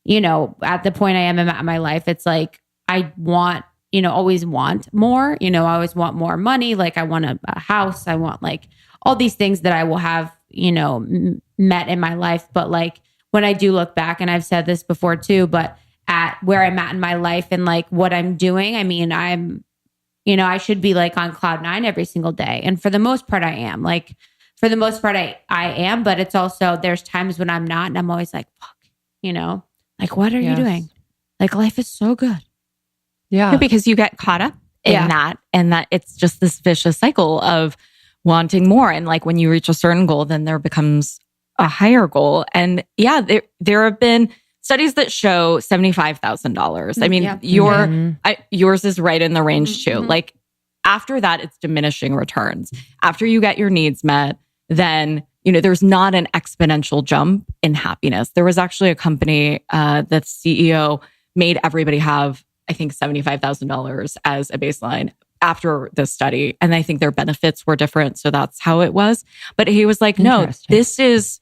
at the point I am in my life, it's like, I want, always want more, I always want more money. Like I want a house. I want like all these things that I will have, met in my life. But like when I do look back, and I've said this before too, but at where I'm at in my life and like what I'm doing, I mean, I should be like on cloud 9 every single day. And for the most part, I am like, I am, but it's also, there's times when I'm not, and I'm always like, fuck, like, what are you doing? Like life is so good. Yeah. Because you get caught up in that, and that it's just this vicious cycle of wanting more. And like when you reach a certain goal, then there becomes a higher goal. And there have been studies that show $75,000. I mean, yours is right in the range too. Like after that, it's diminishing returns. After you get your needs met, then, there's not an exponential jump in happiness. There was actually a company that the CEO made everybody have, I think, $75,000 as a baseline after this study. And I think their benefits were different. So that's how it was. But he was like, no, this is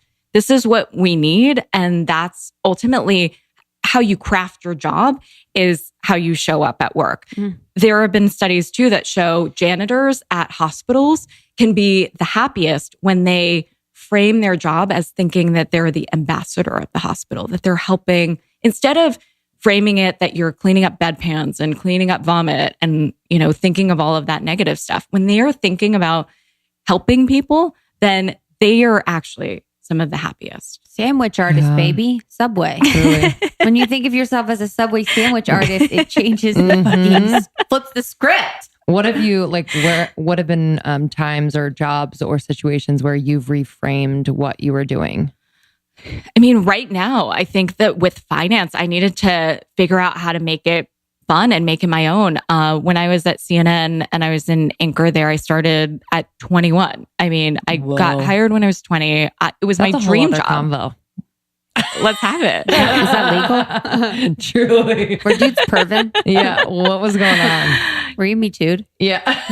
what we need. And that's ultimately how you craft your job is how you show up at work. There have been studies too that show janitors at hospitals can be the happiest when they frame their job as thinking that they're the ambassador at the hospital, that they're helping, instead of framing it that you're cleaning up bedpans and cleaning up vomit and, thinking of all of that negative stuff. When they are thinking about helping people, then they are actually some of the happiest. Sandwich artist, baby. Subway. When you think of yourself as a Subway sandwich artist, it changes flips the script. What have you, what have been times or jobs or situations where you've reframed what you were doing? I mean, right now, I think that with finance, I needed to figure out how to make it fun and make it my own. When I was at CNN and I was an anchor there, I started at 21. I mean, I got hired when I was 20. It was my dream job. Combo. Let's have it. Is that legal? Truly. Were dudes perving? Yeah. What was going on? Were you Me Too'd? Yeah.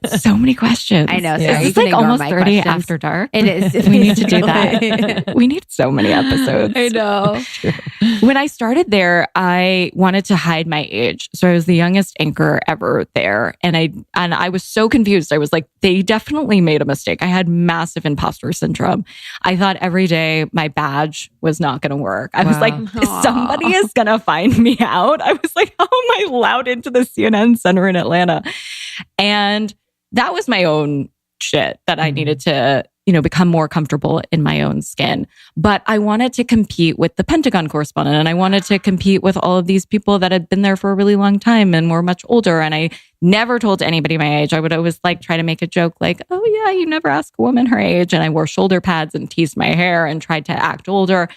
So many questions. I know. Yeah. It's like almost 30 questions. After dark. It is. We need to do that. We need so many episodes. I know. When I started there, I wanted to hide my age. So I was the youngest anchor ever there. And I was so confused. I was like, they definitely made a mistake. I had massive imposter syndrome. I thought every day my badge was not going to work. I was like, somebody is going to find me out. I was like, how am I allowed into the CNN Center in Atlanta? And that was my own shit that I needed to, become more comfortable in my own skin. But I wanted to compete with the Pentagon correspondent, and I wanted to compete with all of these people that had been there for a really long time and were much older. And I never told anybody my age. I would always try to make a joke like, oh yeah, you never ask a woman her age. And I wore shoulder pads and teased my hair and tried to act older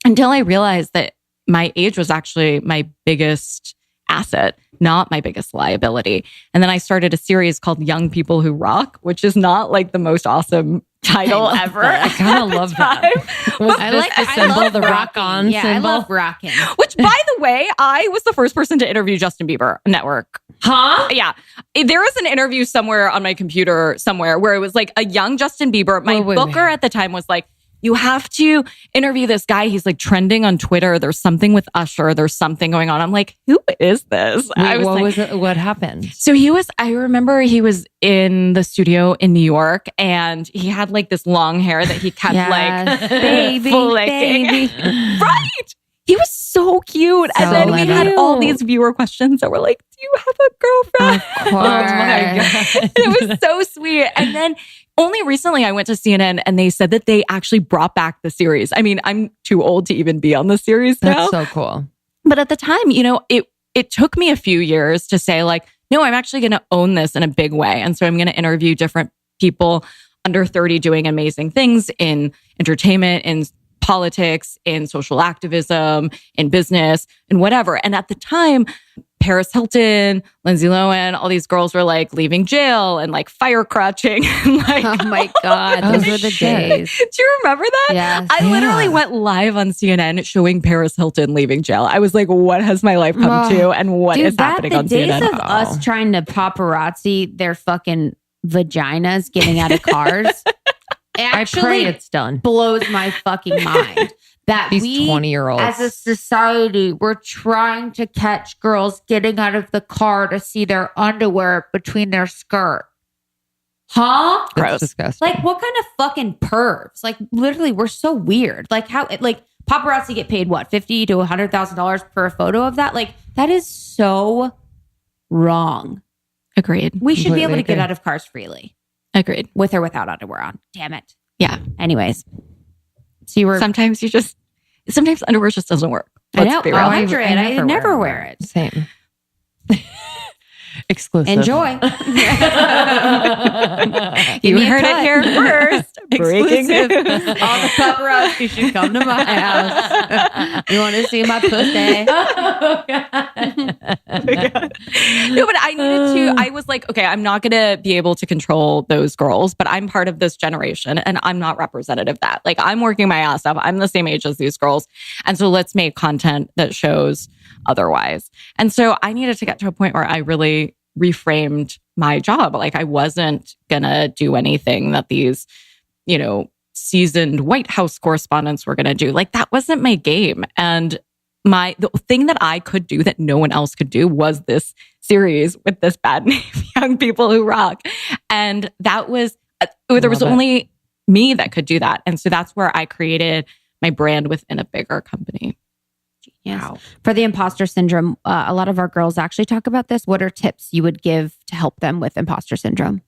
until I realized that my age was actually my biggest asset, not my biggest liability. And then I started a series called Young People Who Rock, which is not the most awesome title ever. I kind of love that. I love the rock on symbol. I love rocking. Which, by the way, I was the first person to interview Justin Bieber Network. Huh? Yeah. There was an interview somewhere on my computer somewhere where it was a young Justin Bieber. My booker at the time was like, you have to interview this guy. He's trending on Twitter. There's something with Usher. There's something going on. I'm like, who is this? What happened? So I remember he was in the studio in New York and he had this long hair that he kept baby, flicking. Baby. Right. He was so cute. And then we had all these viewer questions that were like, do you have a girlfriend? Of course. Oh my God. It was so sweet. And then only recently I went to CNN and they said that they actually brought back the series. I mean, I'm too old to even be on the series now. That's so cool. But at the time, it took me a few years to say like, no, I'm actually going to own this in a big way. And so I'm going to interview different people under 30 doing amazing things in entertainment, in politics, in social activism, in business, and whatever. And at the time, Paris Hilton, Lindsay Lohan, all these girls were like leaving jail and like fire crotching. Like, oh my God, those were the days. Do you remember that? Yes. I literally went live on CNN showing Paris Hilton leaving jail. I was like, what has my life come to and what is happening on CNN? The days of us trying to paparazzi their fucking vaginas getting out of cars. Actually, I pray it's done. Blows my fucking mind that these we, 20-year-olds, as a society, we're trying to catch girls getting out of the car to see their underwear between their skirt. Huh? Gross. Disgusting. Like, what kind of fucking pervs? Like, literally, we're so weird. Like, how? Like, paparazzi get paid what, $50,000 to $100,000 per photo of that? Like, that is so wrong. Agreed. We should be able to Completely get out of cars freely. Agreed. With or without underwear on. Damn it. Yeah. Anyways. So you were... Sometimes underwear just doesn't work. I know. Be real. I'll enter it. I never wear it. Same. Exclusive. Enjoy. You heard it here first. Breaking Exclusive. All the paparazzi should come to my house. You want to see my pussy? No, but I was like, okay, I'm not going to be able to control those girls, but I'm part of this generation and I'm not representative of that. Like, I'm working my ass off. I'm the same age as these girls. And so let's make content that shows otherwise. And so I needed to get to a point where I really reframed my job. Like, I wasn't going to do anything that these, seasoned White House correspondents were going to do. Like, that wasn't my game. And the thing that I could do that no one else could do was this series with this bad name, Young People Who Rock. And that was, there was only me that could do that. And so that's where I created my brand within a bigger company. Yes. Wow. For the imposter syndrome, a lot of our girls actually talk about this. What are tips you would give to help them with imposter syndrome?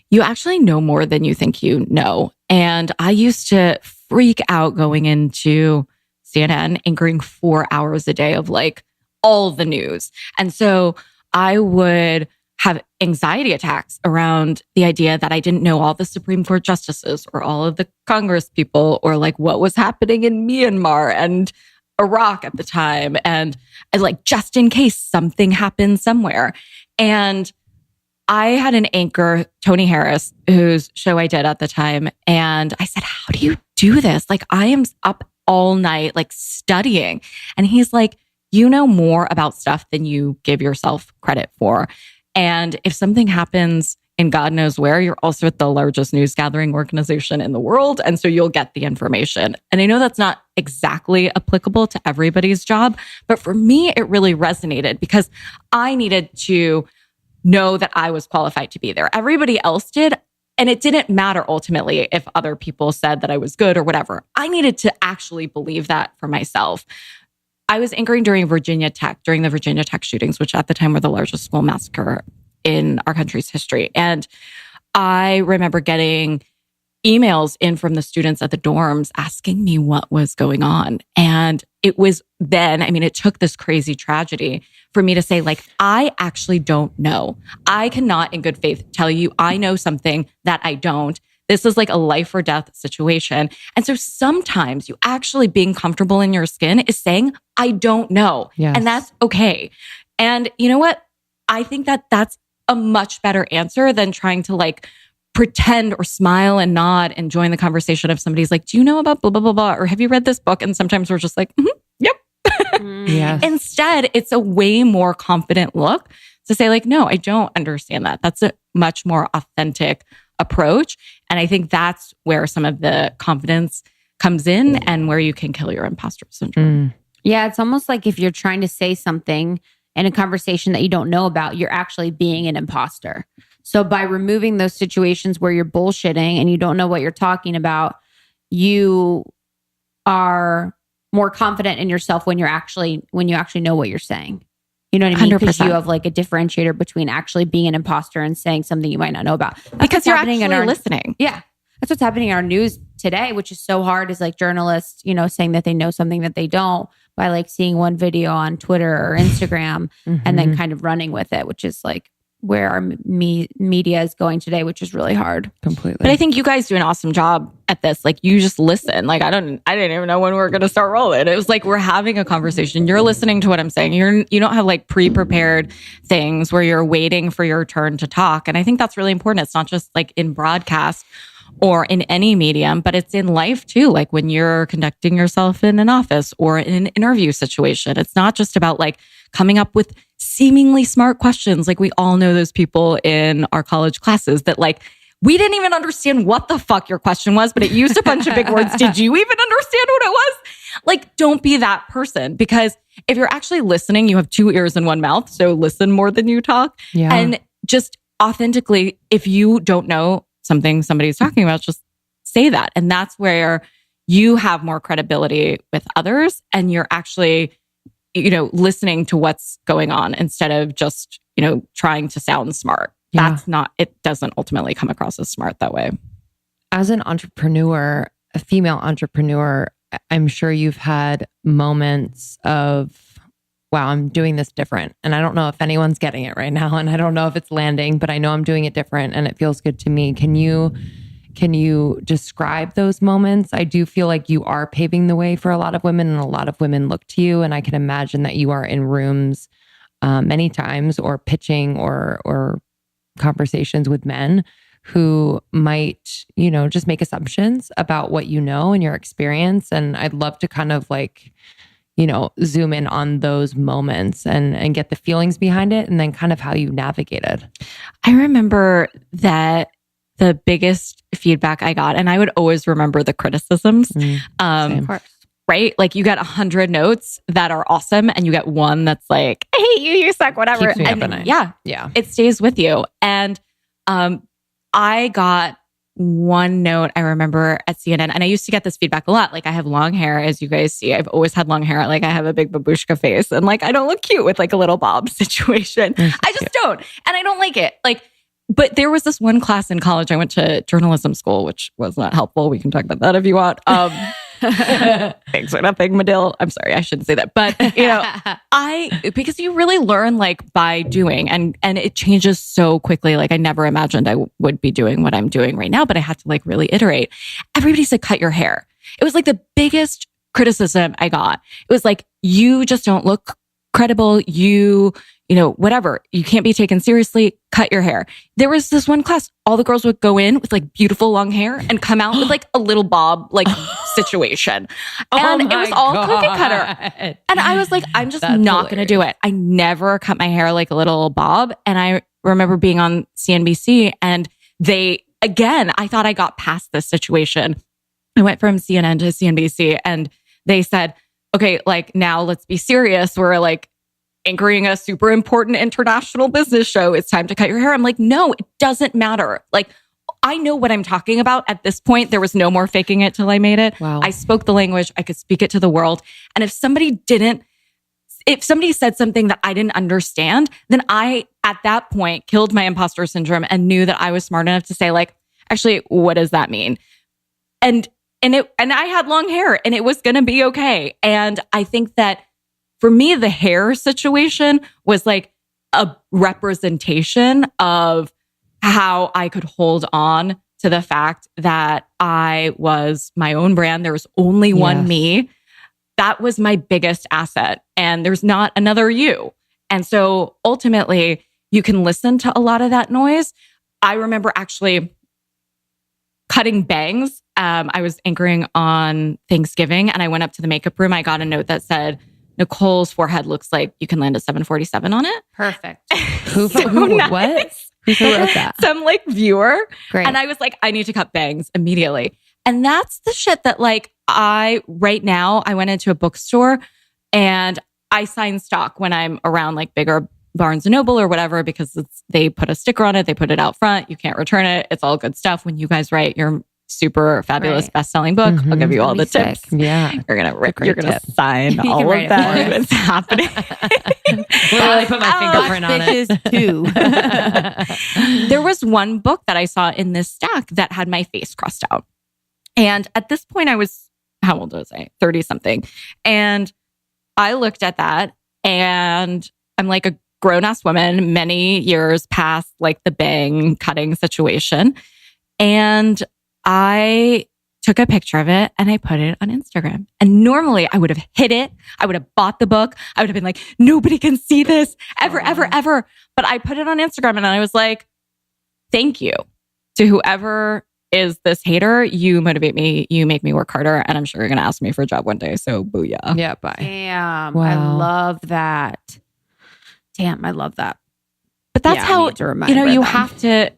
You actually know more than you think you know. And I used to freak out going into CNN, anchoring 4 hours a day of like all the news. And so I would have anxiety attacks around the idea that I didn't know all the Supreme Court justices or all of the Congress people or like what was happening in Myanmar and Iraq at the time. And like, just in case something happened somewhere. And I had an anchor, Tony Harris, whose show I did at the time. And I said, how do you do this? Like, I am up all night, like studying. And he's like, you know more about stuff than you give yourself credit for. And if something happens in God knows where, you're also at the largest news gathering organization in the world. And so you'll get the information. And I know that's not exactly applicable to everybody's job, but for me, it really resonated because I needed to know that I was qualified to be there. Everybody else did. And it didn't matter ultimately if other people said that I was good or whatever. I needed to actually believe that for myself. I was anchoring during the Virginia Tech shootings, which at the time were the largest school massacre in our country's history. And I remember getting emails in from the students at the dorms asking me what was going on. And it was then, it took this crazy tragedy for me to say, like, I actually don't know. I cannot in good faith tell you I know something that I don't. This is like a life or death situation. And so sometimes you actually being comfortable in your skin is saying, I don't know. Yes. And that's okay. And you know what? I think that that's a much better answer than trying to like pretend or smile and nod and join the conversation if somebody's like, do you know about blah, blah, blah, blah? Or have you read this book? And sometimes we're just like, yep. Yes. Instead, it's a way more confident look to say like, no, I don't understand that. That's a much more authentic approach. And I think that's where some of the confidence comes in and where you can kill your imposter syndrome. Yeah, it's almost like if you're trying to say something in a conversation that you don't know about, you're actually being an imposter. So by removing those situations where you're bullshitting and you don't know what you're talking about, you are more confident in yourself when you actually know what you're saying. You know what I mean? Because you have like a differentiator between actually being an imposter and saying something you might not know about. Because you're actually listening. Yeah. That's what's happening in our news today, which is so hard, is like journalists, saying that they know something that they don't. by like seeing one video on Twitter or Instagram and then kind of running with it, which is like where our media is going today, which is really hard. Completely. But I think you guys do an awesome job at this. Like you just listen. Like I didn't even know when we were going to start rolling. It was like we're having a conversation. You're listening to what I'm saying. You don't have like pre-prepared things where you're waiting for your turn to talk. And I think that's really important. It's not just like in broadcast or in any medium, but it's in life too. Like when you're conducting yourself in an office or in an interview situation, it's not just about like coming up with seemingly smart questions. Like we all know those people in our college classes that like, we didn't even understand what the fuck your question was, but it used a bunch of big words. Did you even understand what it was? Like, don't be that person, because if you're actually listening, you have 2 ears and 1 mouth. So listen more than you talk. Yeah. And just authentically, if you don't know something somebody's talking about, just say that. And that's where you have more credibility with others and you're actually, listening to what's going on instead of just, trying to sound smart. Yeah. It doesn't ultimately come across as smart that way. As an entrepreneur, a female entrepreneur, I'm sure you've had moments of, wow, I'm doing this different. And I don't know if anyone's getting it right now. And I don't know if it's landing, but I know I'm doing it different and it feels good to me. Can you describe those moments? I do feel like you are paving the way for a lot of women and a lot of women look to you. And I can imagine that you are in rooms many times or pitching or conversations with men who might, just make assumptions about what you know and your experience. And I'd love to kind of like, zoom in on those moments and get the feelings behind it and then kind of how you navigated. I remember that the biggest feedback I got, and I would always remember the criticisms. Of course. Right? Like you get 100 notes that are awesome and you get one that's like, I hate you, you suck, whatever. Keeps me and up at night. Yeah. It stays with you. And I got one note I remember at CNN, and I used to get this feedback a lot. Like I have long hair, as you guys see. I've always had long hair. Like I have a big babushka face and like I don't look cute with like a little bob situation. I just don't. And I don't like it. But there was this one class in college. I went to journalism school, which was not helpful. We can talk about that if you want. Thanks for nothing, Medill. I'm sorry, I shouldn't say that. But because you really learn like by doing, and it changes so quickly. Like I never imagined I would be doing what I'm doing right now, but I had to like really iterate. Everybody said, cut your hair. It was like the biggest criticism I got. It was like, you just don't look credible. Whatever. You can't be taken seriously. Cut your hair. There was this one class, all the girls would go in with like beautiful long hair and come out with like a little bob like situation. And it was all cookie cutter. And I was like, I'm just not going to do it. I never cut my hair like a little bob. And I remember being on CNBC and I thought I got past this situation. I went from CNN to CNBC and they said, okay, like now let's be serious. We're like anchoring a super important international business show. It's time to cut your hair. I'm like, no, it doesn't matter. Like, I know what I'm talking about at this point. There was no more faking it till I made it. Wow. I spoke the language. I could speak it to the world. And if somebody said something that I didn't understand, then I, at that point, killed my imposter syndrome and knew that I was smart enough to say like, actually, what does that mean? And I had long hair and it was going to be okay. And I think that for me, the hair situation was like a representation of how I could hold on to the fact that I was my own brand. There was only one me. That was my biggest asset. And there's not another you. And so ultimately, you can listen to a lot of that noise. I remember actually cutting bangs. I was anchoring on Thanksgiving and I went up to the makeup room. I got a note that said, Nicole's forehead looks like you can land a 747 on it. Perfect. What? Who wrote that? Some like viewer. Great. And I was like, I need to cut bangs immediately. And that's the shit that like right now, I went into a bookstore and I sign stock when I'm around like bigger Barnes & Noble or whatever, because they put a sticker on it. They put it out front. You can't return it. It's all good stuff. When you guys write your super fabulous best-selling book, I'll give you all the tips. Yeah. You're gonna sign all of that. It's happening. Literally put my fingerprint on it. There was one book that I saw in this stack that had my face crossed out. And at this point I was, how old was I? 30 something. And I looked at that and I'm like a grown-ass woman, many years past like the bang cutting situation. And I took a picture of it and I put it on Instagram. And normally I would have hid it. I would have bought the book. I would have been like, nobody can see this ever, ever. But I put it on Instagram and I was like, thank you to whoever is this hater. You motivate me. You make me work harder. And I'm sure you're going to ask me for a job one day. So booyah. Yeah, bye. Damn. Wow. I love that. Damn, I love that. But that's how, you them. have to,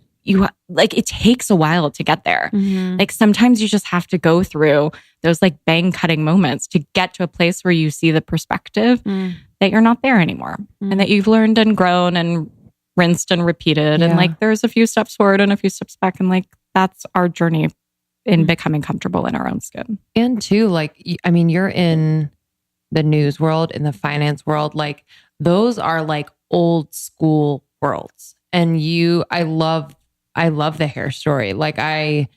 like, it takes a while to get there. Mm-hmm. Like sometimes you just have to go through those like bang cutting moments to get to a place where you see the perspective that you're not there anymore and that you've learned and grown and rinsed and repeated. And like, there's a few steps forward and a few steps back. And like, that's our journey in becoming comfortable in our own skin. And too, like, I mean, you're in the news world, in the finance world, like those are like old school worlds. And I love the hair story. Like and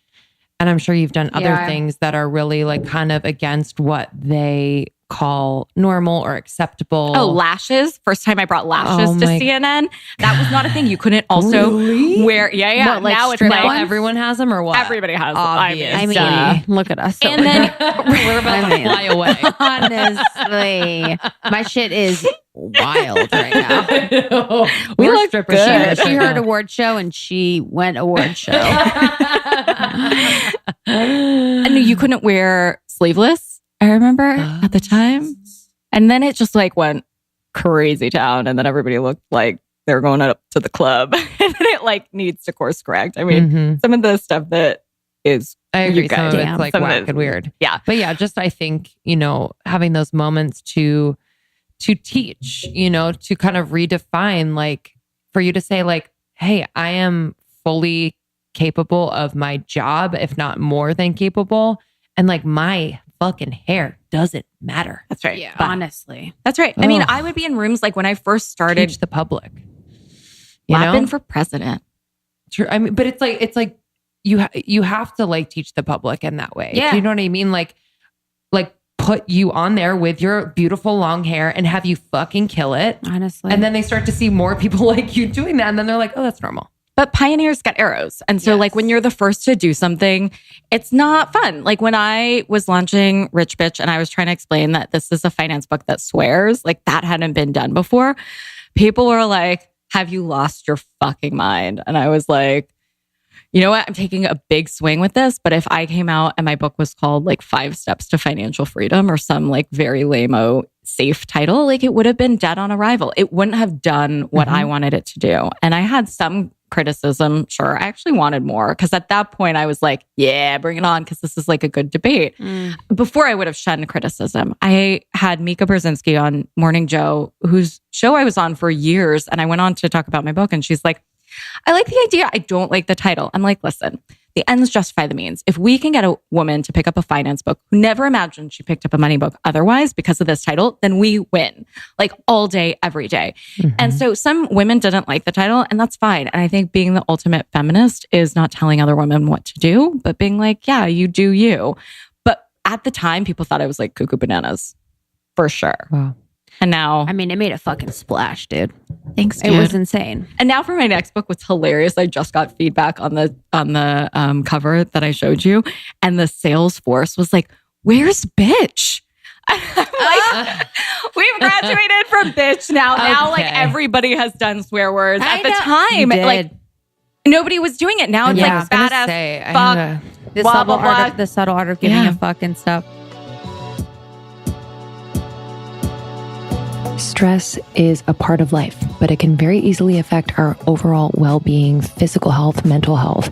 I'm sure you've done other things that are really like kind of against what they call normal or acceptable. Oh, lashes. First time I brought lashes to CNN. That was not a thing. You couldn't also wear. Yeah. What, like now it's strip like ones? Everyone has them or what? Everybody has them. Obvious. I mean, look at us. And then we're about to fly away. Honestly, my shit is wild right now. We We're look strippers. good. She heard award show and she went award show. and you couldn't wear sleeveless. I remember at the time. And then it just like went crazy town. And then everybody looked like they were going up to the club. And then it like needs to course correct. I mean, some of the stuff that is, I agree. guys, Some of it's like whack and weird. Yeah. But yeah, just I think, having those moments to teach, to kind of redefine, like for you to say like, hey, I am fully capable of my job, if not more than capable. And like my fucking hair doesn't matter. That's right. Yeah. Honestly. That's right. I mean, I would be in rooms like when I first started. Teach the public. Lapin for president. True. I mean, but it's like you have to like teach the public in that way. Yeah. Do you know what I mean? Like put you on there with your beautiful long hair and have you fucking kill it. Honestly. And then they start to see more people like you doing that. And then they're like, oh, that's normal. But pioneers get arrows. And so like when you're the first to do something, it's not fun. Like when I was launching Rich Bitch and I was trying to explain that this is a finance book that swears, like that hadn't been done before. People were like, have you lost your fucking mind? And I was like, you know what? I'm taking a big swing with this. But if I came out and my book was called like 5 Steps to Financial Freedom or some like very lame-o safe title, like it would have been dead on arrival. It wouldn't have done what I wanted it to do. And I had some criticism. Sure. I actually wanted more because at that point I was like, yeah, bring it on because this is like a good debate. Before I would have shunned criticism. I had Mika Brzezinski on Morning Joe, whose show I was on for years. And I went on to talk about my book and she's like, I like the idea. I don't like the title. I'm like, listen, the ends justify the means. If we can get a woman to pick up a finance book who never imagined she picked up a money book otherwise because of this title, then we win like all day, every day. And so some women didn't like the title and that's fine. And I think being the ultimate feminist is not telling other women what to do, but being like, yeah, you do you. But at the time, people thought I was like cuckoo bananas for sure. Wow. And now, I mean, it made a fucking splash, dude. Thanks, dude. It was insane. And now for my next book, what's hilarious, I just got feedback on the cover that I showed you. And the sales force was like, where's bitch? I'm like, we've graduated from bitch now. Now like everybody has done swear words. At the time, like nobody was doing it. Now it's like badass fuck, the subtle art of giving a fuck and stuff. Stress is a part of life, but it can very easily affect our overall well-being, physical health, mental health.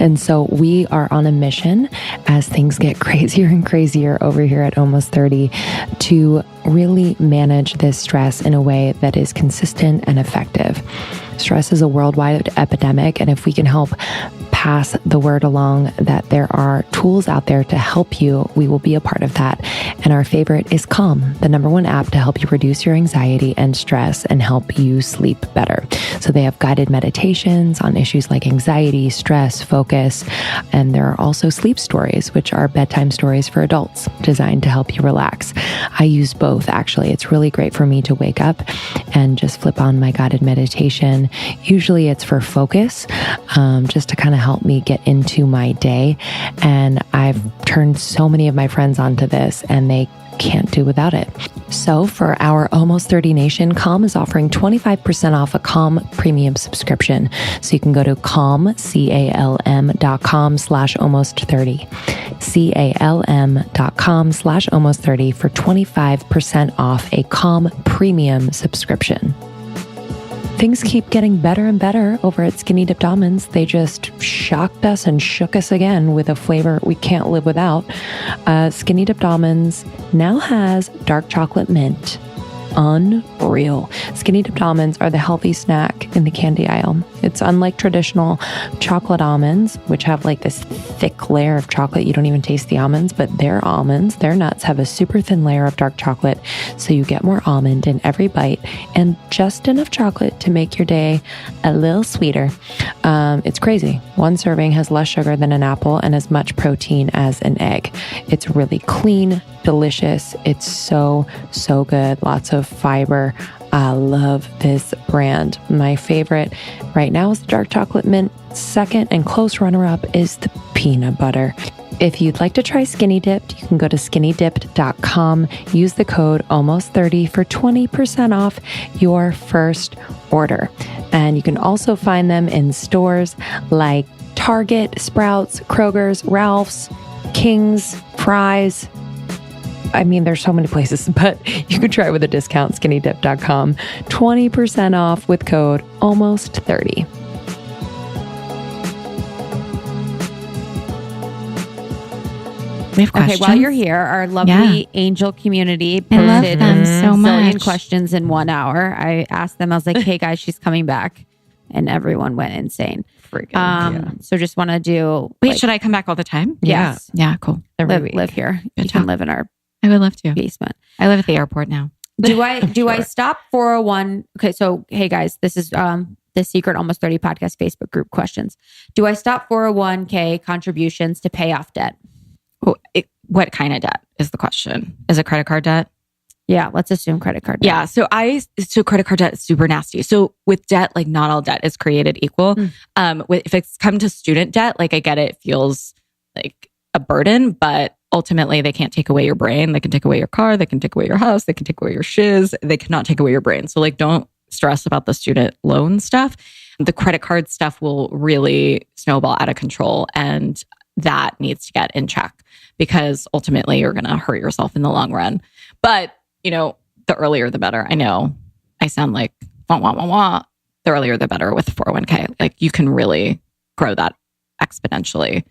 And so we are on a mission as things get crazier and crazier over here at Almost 30 to really manage this stress in a way that is consistent and effective. Stress is a worldwide epidemic, and if we can help pass the word along that there are tools out there to help you, we will be a part of that. And our favorite is Calm, the #1 app to help you reduce your anxiety and stress and help you sleep better. So they have guided meditations on issues like anxiety, stress, focus, and there are also sleep stories, which are bedtime stories for adults designed to help you relax. I use both, actually. It's really great for me to wake up and just flip on my guided meditation. Usually it's for focus, just to kind of help me get into my day. And I've turned so many of my friends onto this and they can't do without it. So for our Almost 30 Nation, Calm is offering 25% off a Calm premium subscription. So you can go to calm.com/almost30, calm.com/almost30 for 25% off a Calm premium subscription. Things keep getting better and better over at Skinny Dipped Almonds. They just shocked us and shook us again with a flavor we can't live without. Skinny Dipped Almonds now has dark chocolate mint. Unreal. Skinny Dipped Almonds are the healthy snack in the candy aisle. It's unlike traditional chocolate almonds, which have like this thick layer of chocolate. You don't even taste the almonds, but their almonds, their nuts have a super thin layer of dark chocolate. So you get more almond in every bite and just enough chocolate to make your day a little sweeter. It's crazy. One serving has less sugar than an apple and as much protein as an egg. It's really clean, delicious. It's so, so good. Lots of fiber. I love this brand. My favorite right now is the dark chocolate mint. Second and close runner-up is the peanut butter. If you'd like to try Skinny Dipped, you can go to skinnydipped.com. Use the code almost30 for 20% off your first order. And you can also find them in stores like Target, Sprouts, Kroger's, Ralph's, King's, Fry's. I mean, there's so many places, but you can try with a discount, skinnydipped.com. 20% off with code almost30. We have questions. Okay, while you're here, our lovely angel community posted I love them so a zillion much. questions in 1 hour. I asked them, I was like, hey guys, she's coming back. And everyone went insane. So just want to do... Wait, should I come back all the time? Yes. Yeah, cool. Live here. You can live in our I would love to. basement. I live at the airport now. Do I stop 401? Okay, so hey guys, this is the Secret Almost 30 Podcast Facebook group questions. Do I stop 401k contributions to pay off debt? What kind of debt is the question? Is it credit card debt? Yeah, let's assume credit card debt. Yeah, so credit card debt is super nasty. So with debt, like not all debt is created equal. If it's come to student debt, like I get it feels like a burden, but ultimately they can't take away your brain. They can take away your car. They can take away your house. They can take away your shiz. They cannot take away your brain. So like, don't stress about the student loan stuff. The credit card stuff will really snowball out of control, and that needs to get in check because ultimately you're going to hurt yourself in the long run. But, the earlier the better. I know I sound like wah, wah, wah, wah. The earlier the better with 401k. Like you can really grow that exponentially.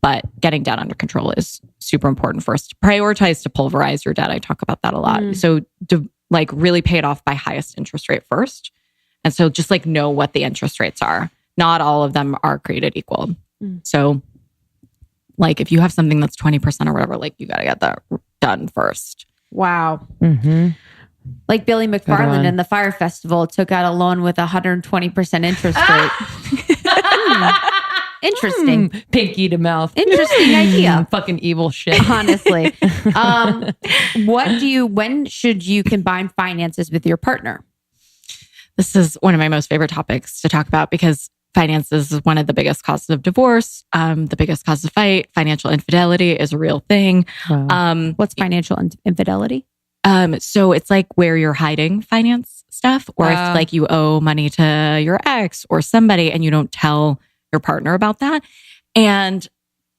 But getting debt under control is super important. First, prioritize to pulverize your debt. I talk about that a lot. So to like really pay it off by highest interest rate first. And so just like know what the interest rates are. Not all of them are created equal. So like if you have something that's 20% or whatever, like you got to get that done first. Wow. Mm-hmm. Like Billy McFarland in the Fire Festival took out a loan with 120% interest rate. Interesting. Pinky to mouth. Interesting idea. Fucking evil shit. Honestly. When should you combine finances with your partner? This is one of my most favorite topics to talk about because finances is one of the biggest causes of divorce, the biggest cause of fight. Financial infidelity is a real thing. Wow. What's financial infidelity? So it's like where you're hiding finance stuff, or if like you owe money to your ex or somebody and you don't tell your partner about that. And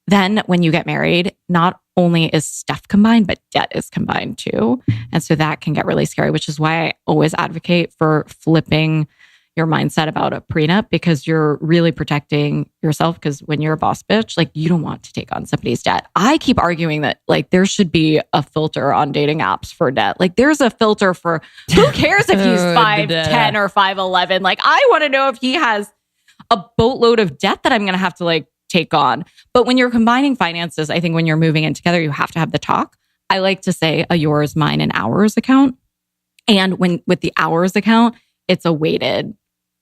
then when you get married, not only is stuff combined, but debt is combined too. And so that can get really scary, which is why I always advocate for flipping your mindset about a prenup, because you're really protecting yourself. Because when you're a boss bitch, like you don't want to take on somebody's debt. I keep arguing that like there should be a filter on dating apps for debt. Like there's a filter for who cares if he's 5'10" or 5'11". Like I want to know if he has a boatload of debt that I'm going to have to like take on. But when you're combining finances, I think when you're moving in together, you have to have the talk. I like to say a yours, mine, and ours account. And with the ours account, it's a weighted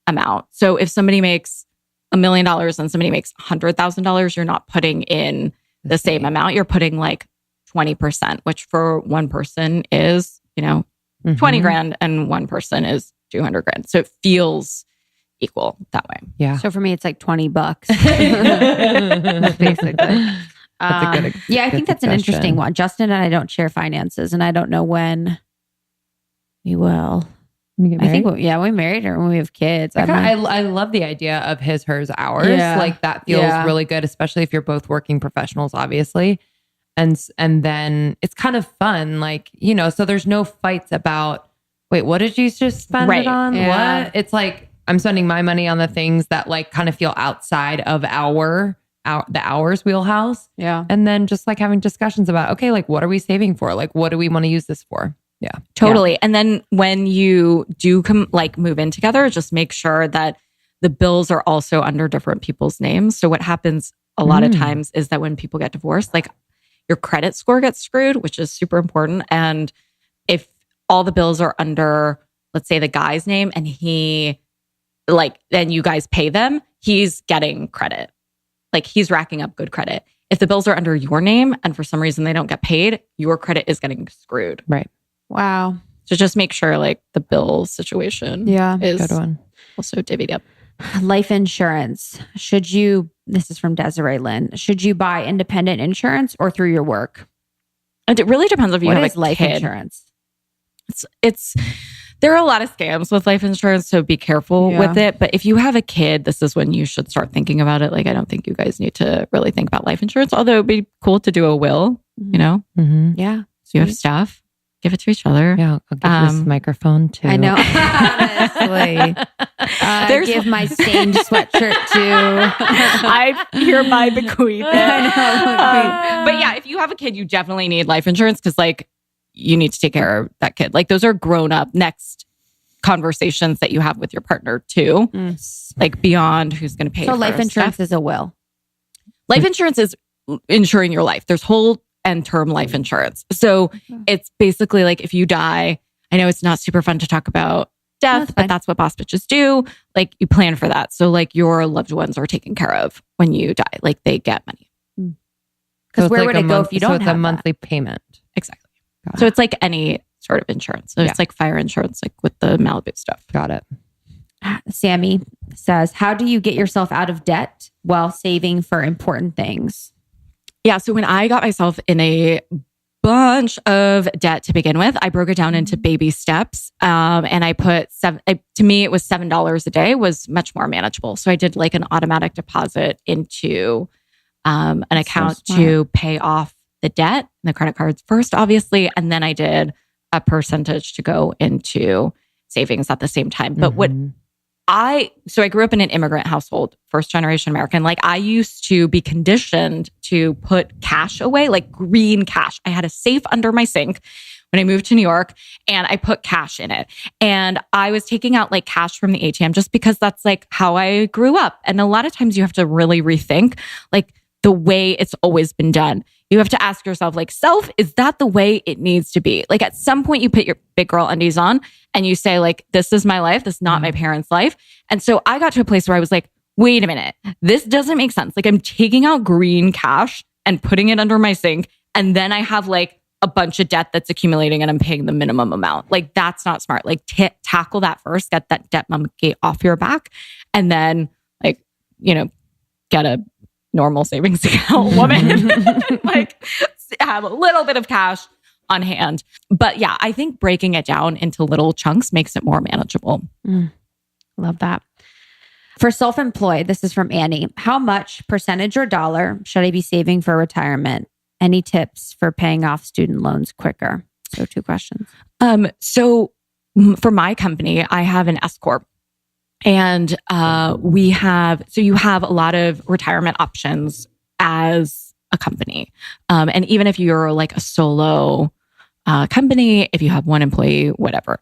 amount. So if somebody makes $1 million and somebody makes $100,000, you're not putting in the same amount. You're putting like 20%, which for one person is, 20 grand and one person is 200 grand. So it feels equal that way. Yeah. So for me, it's like $20 basically. That's a good I think that's an interesting one. Justin and I don't share finances, and I don't know when we will. I think, we married or when we have kids. I love the idea of his, hers, ours. Yeah. Like that feels really good, especially if you're both working professionals, obviously. And then it's kind of fun, like, so there's no fights about, wait, what did you just spend it on? Yeah. What? It's like, I'm spending my money on the things that like kind of feel outside of the hours wheelhouse. Yeah. And then just like having discussions about, okay, like what are we saving for? Like, what do we want to use this for? Yeah. Totally. Yeah. And then when you do move in together, just make sure that the bills are also under different people's names. So what happens a lot of times is that when people get divorced, like your credit score gets screwed, which is super important. And if all the bills are under, let's say, the guy's name and then you guys pay them, he's getting credit. Like he's racking up good credit. If the bills are under your name and for some reason they don't get paid, your credit is getting screwed. Right. Wow. So just make sure like the bill situation is good one. Also divvied up. Life insurance. This is from Desiree Lynn. Should you buy independent insurance or through your work? And it really depends if you have a life kid. Insurance. There are a lot of scams with life insurance, so be careful with it. But if you have a kid, this is when you should start thinking about it. Like, I don't think you guys need to really think about life insurance, although it'd be cool to do a will, Mm-hmm. Yeah. So you have stuff. Give it to each other. Yeah, I'll give this microphone too. I know. Honestly. Give my stained sweatshirt to... I hereby bequeath it. But yeah, if you have a kid, you definitely need life insurance because like you need to take care of that kid. Like those are grown up next conversations that you have with your partner too. Like beyond who's going to pay for life insurance stuff. is a will. Life insurance is insuring your life. There's whole and term life insurance. So it's basically like if you die, I know it's not super fun to talk about death, but that's what boss bitches do. Like you plan for that. So like your loved ones are taken care of when you die. Like they get money. Because where would it go if you don't have it's a monthly payment. Exactly. So it's like any sort of insurance. So it's like fire insurance, like with the Malibu stuff. Got it. Sammy says, how do you get yourself out of debt while saving for important things? Yeah. So when I got myself in a bunch of debt to begin with, I broke it down into baby steps. And I put to me, it was $7 a day was much more manageable. So I did like an automatic deposit into an account to pay off the debt and the credit cards first, obviously. And then I did a percentage to go into savings at the same time. But I grew up in an immigrant household, first generation American. Like I used to be conditioned to put cash away, like green cash. I had a safe under my sink when I moved to New York and I put cash in it. And I was taking out like cash from the ATM just because that's like how I grew up. And a lot of times you have to really rethink like the way it's always been done. You have to ask yourself, like, is that the way it needs to be? Like at some point you put your big girl undies on and you say like, this is my life. This is not my parents' life. And so I got to a place where I was like, wait a minute, this doesn't make sense. Like I'm taking out green cash and putting it under my sink. And then I have like a bunch of debt that's accumulating and I'm paying the minimum amount. Like that's not smart. Like tackle that first, get that debt monkey off your back. And then like, get a normal savings account woman, like have a little bit of cash on hand. But yeah, I think breaking it down into little chunks makes it more manageable. Love that. For self-employed, this is from Annie. How much percentage or dollar should I be saving for retirement? Any tips for paying off student loans quicker? So 2 questions. So for my company, I have an S Corp. And you have a lot of retirement options as a company. And even if you're like a solo company, if you have one employee, whatever.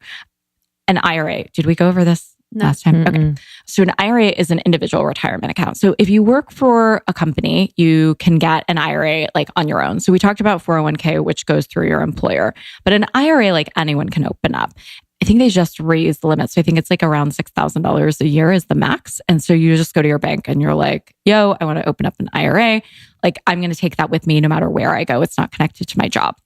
An IRA. Did we go over this last time? Okay. So an IRA is an individual retirement account. So if you work for a company, you can get an IRA like on your own. So we talked about 401k, which goes through your employer, but an IRA, like anyone can open up. I think they just raised the limit. So I think it's like around $6,000 a year is the max. And so you just go to your bank and you're like, yo, I want to open up an IRA. Like I'm going to take that with me no matter where I go. It's not connected to my job.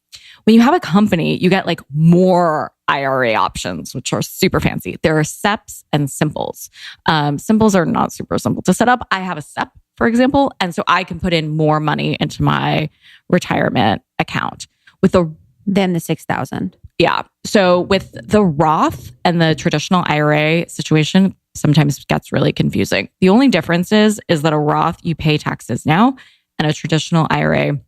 When you have a company, you get like more IRA options, which are super fancy. There are SEPs and simples. Simples are not super simple to set up. I have a SEP, for example. And so I can put in more money into my retirement account Than the 6,000. Yeah. So with the Roth and the traditional IRA situation, sometimes gets really confusing. The only difference is that a Roth, you pay taxes now, and a traditional IRA,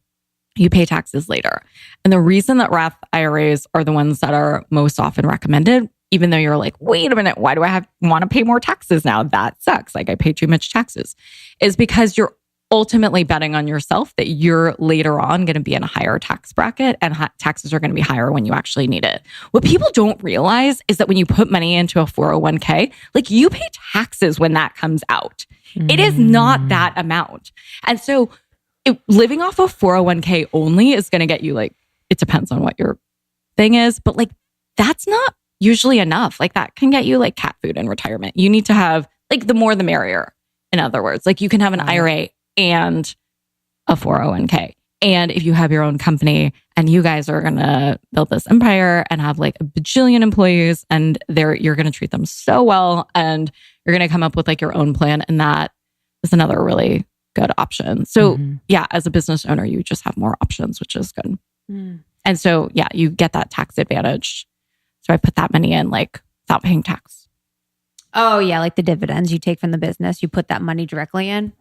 you pay taxes later. And the reason that Roth IRAs are the ones that are most often recommended, even though you're like, wait a minute, why do I want to pay more taxes now? That sucks. Like I pay too much taxes, is because you're ultimately betting on yourself that you're later on going to be in a higher tax bracket and taxes are going to be higher when you actually need it. What people don't realize is that when you put money into a 401k, like you pay taxes when that comes out. It is not that amount. And so living off of 401k only is going to get you like, it depends on what your thing is, but like that's not usually enough. Like that can get you like cat food in retirement. You need to have like the more the merrier. In other words, like you can have an IRA and a 401k. And if you have your own company and you guys are going to build this empire and have like a bajillion employees and you're going to treat them so well and you're going to come up with like your own plan. And that is another really good option. So yeah, as a business owner, you just have more options, which is good. And so yeah, you get that tax advantage. So I put that money in like without paying tax. Oh yeah, like the dividends you take from the business, you put that money directly in.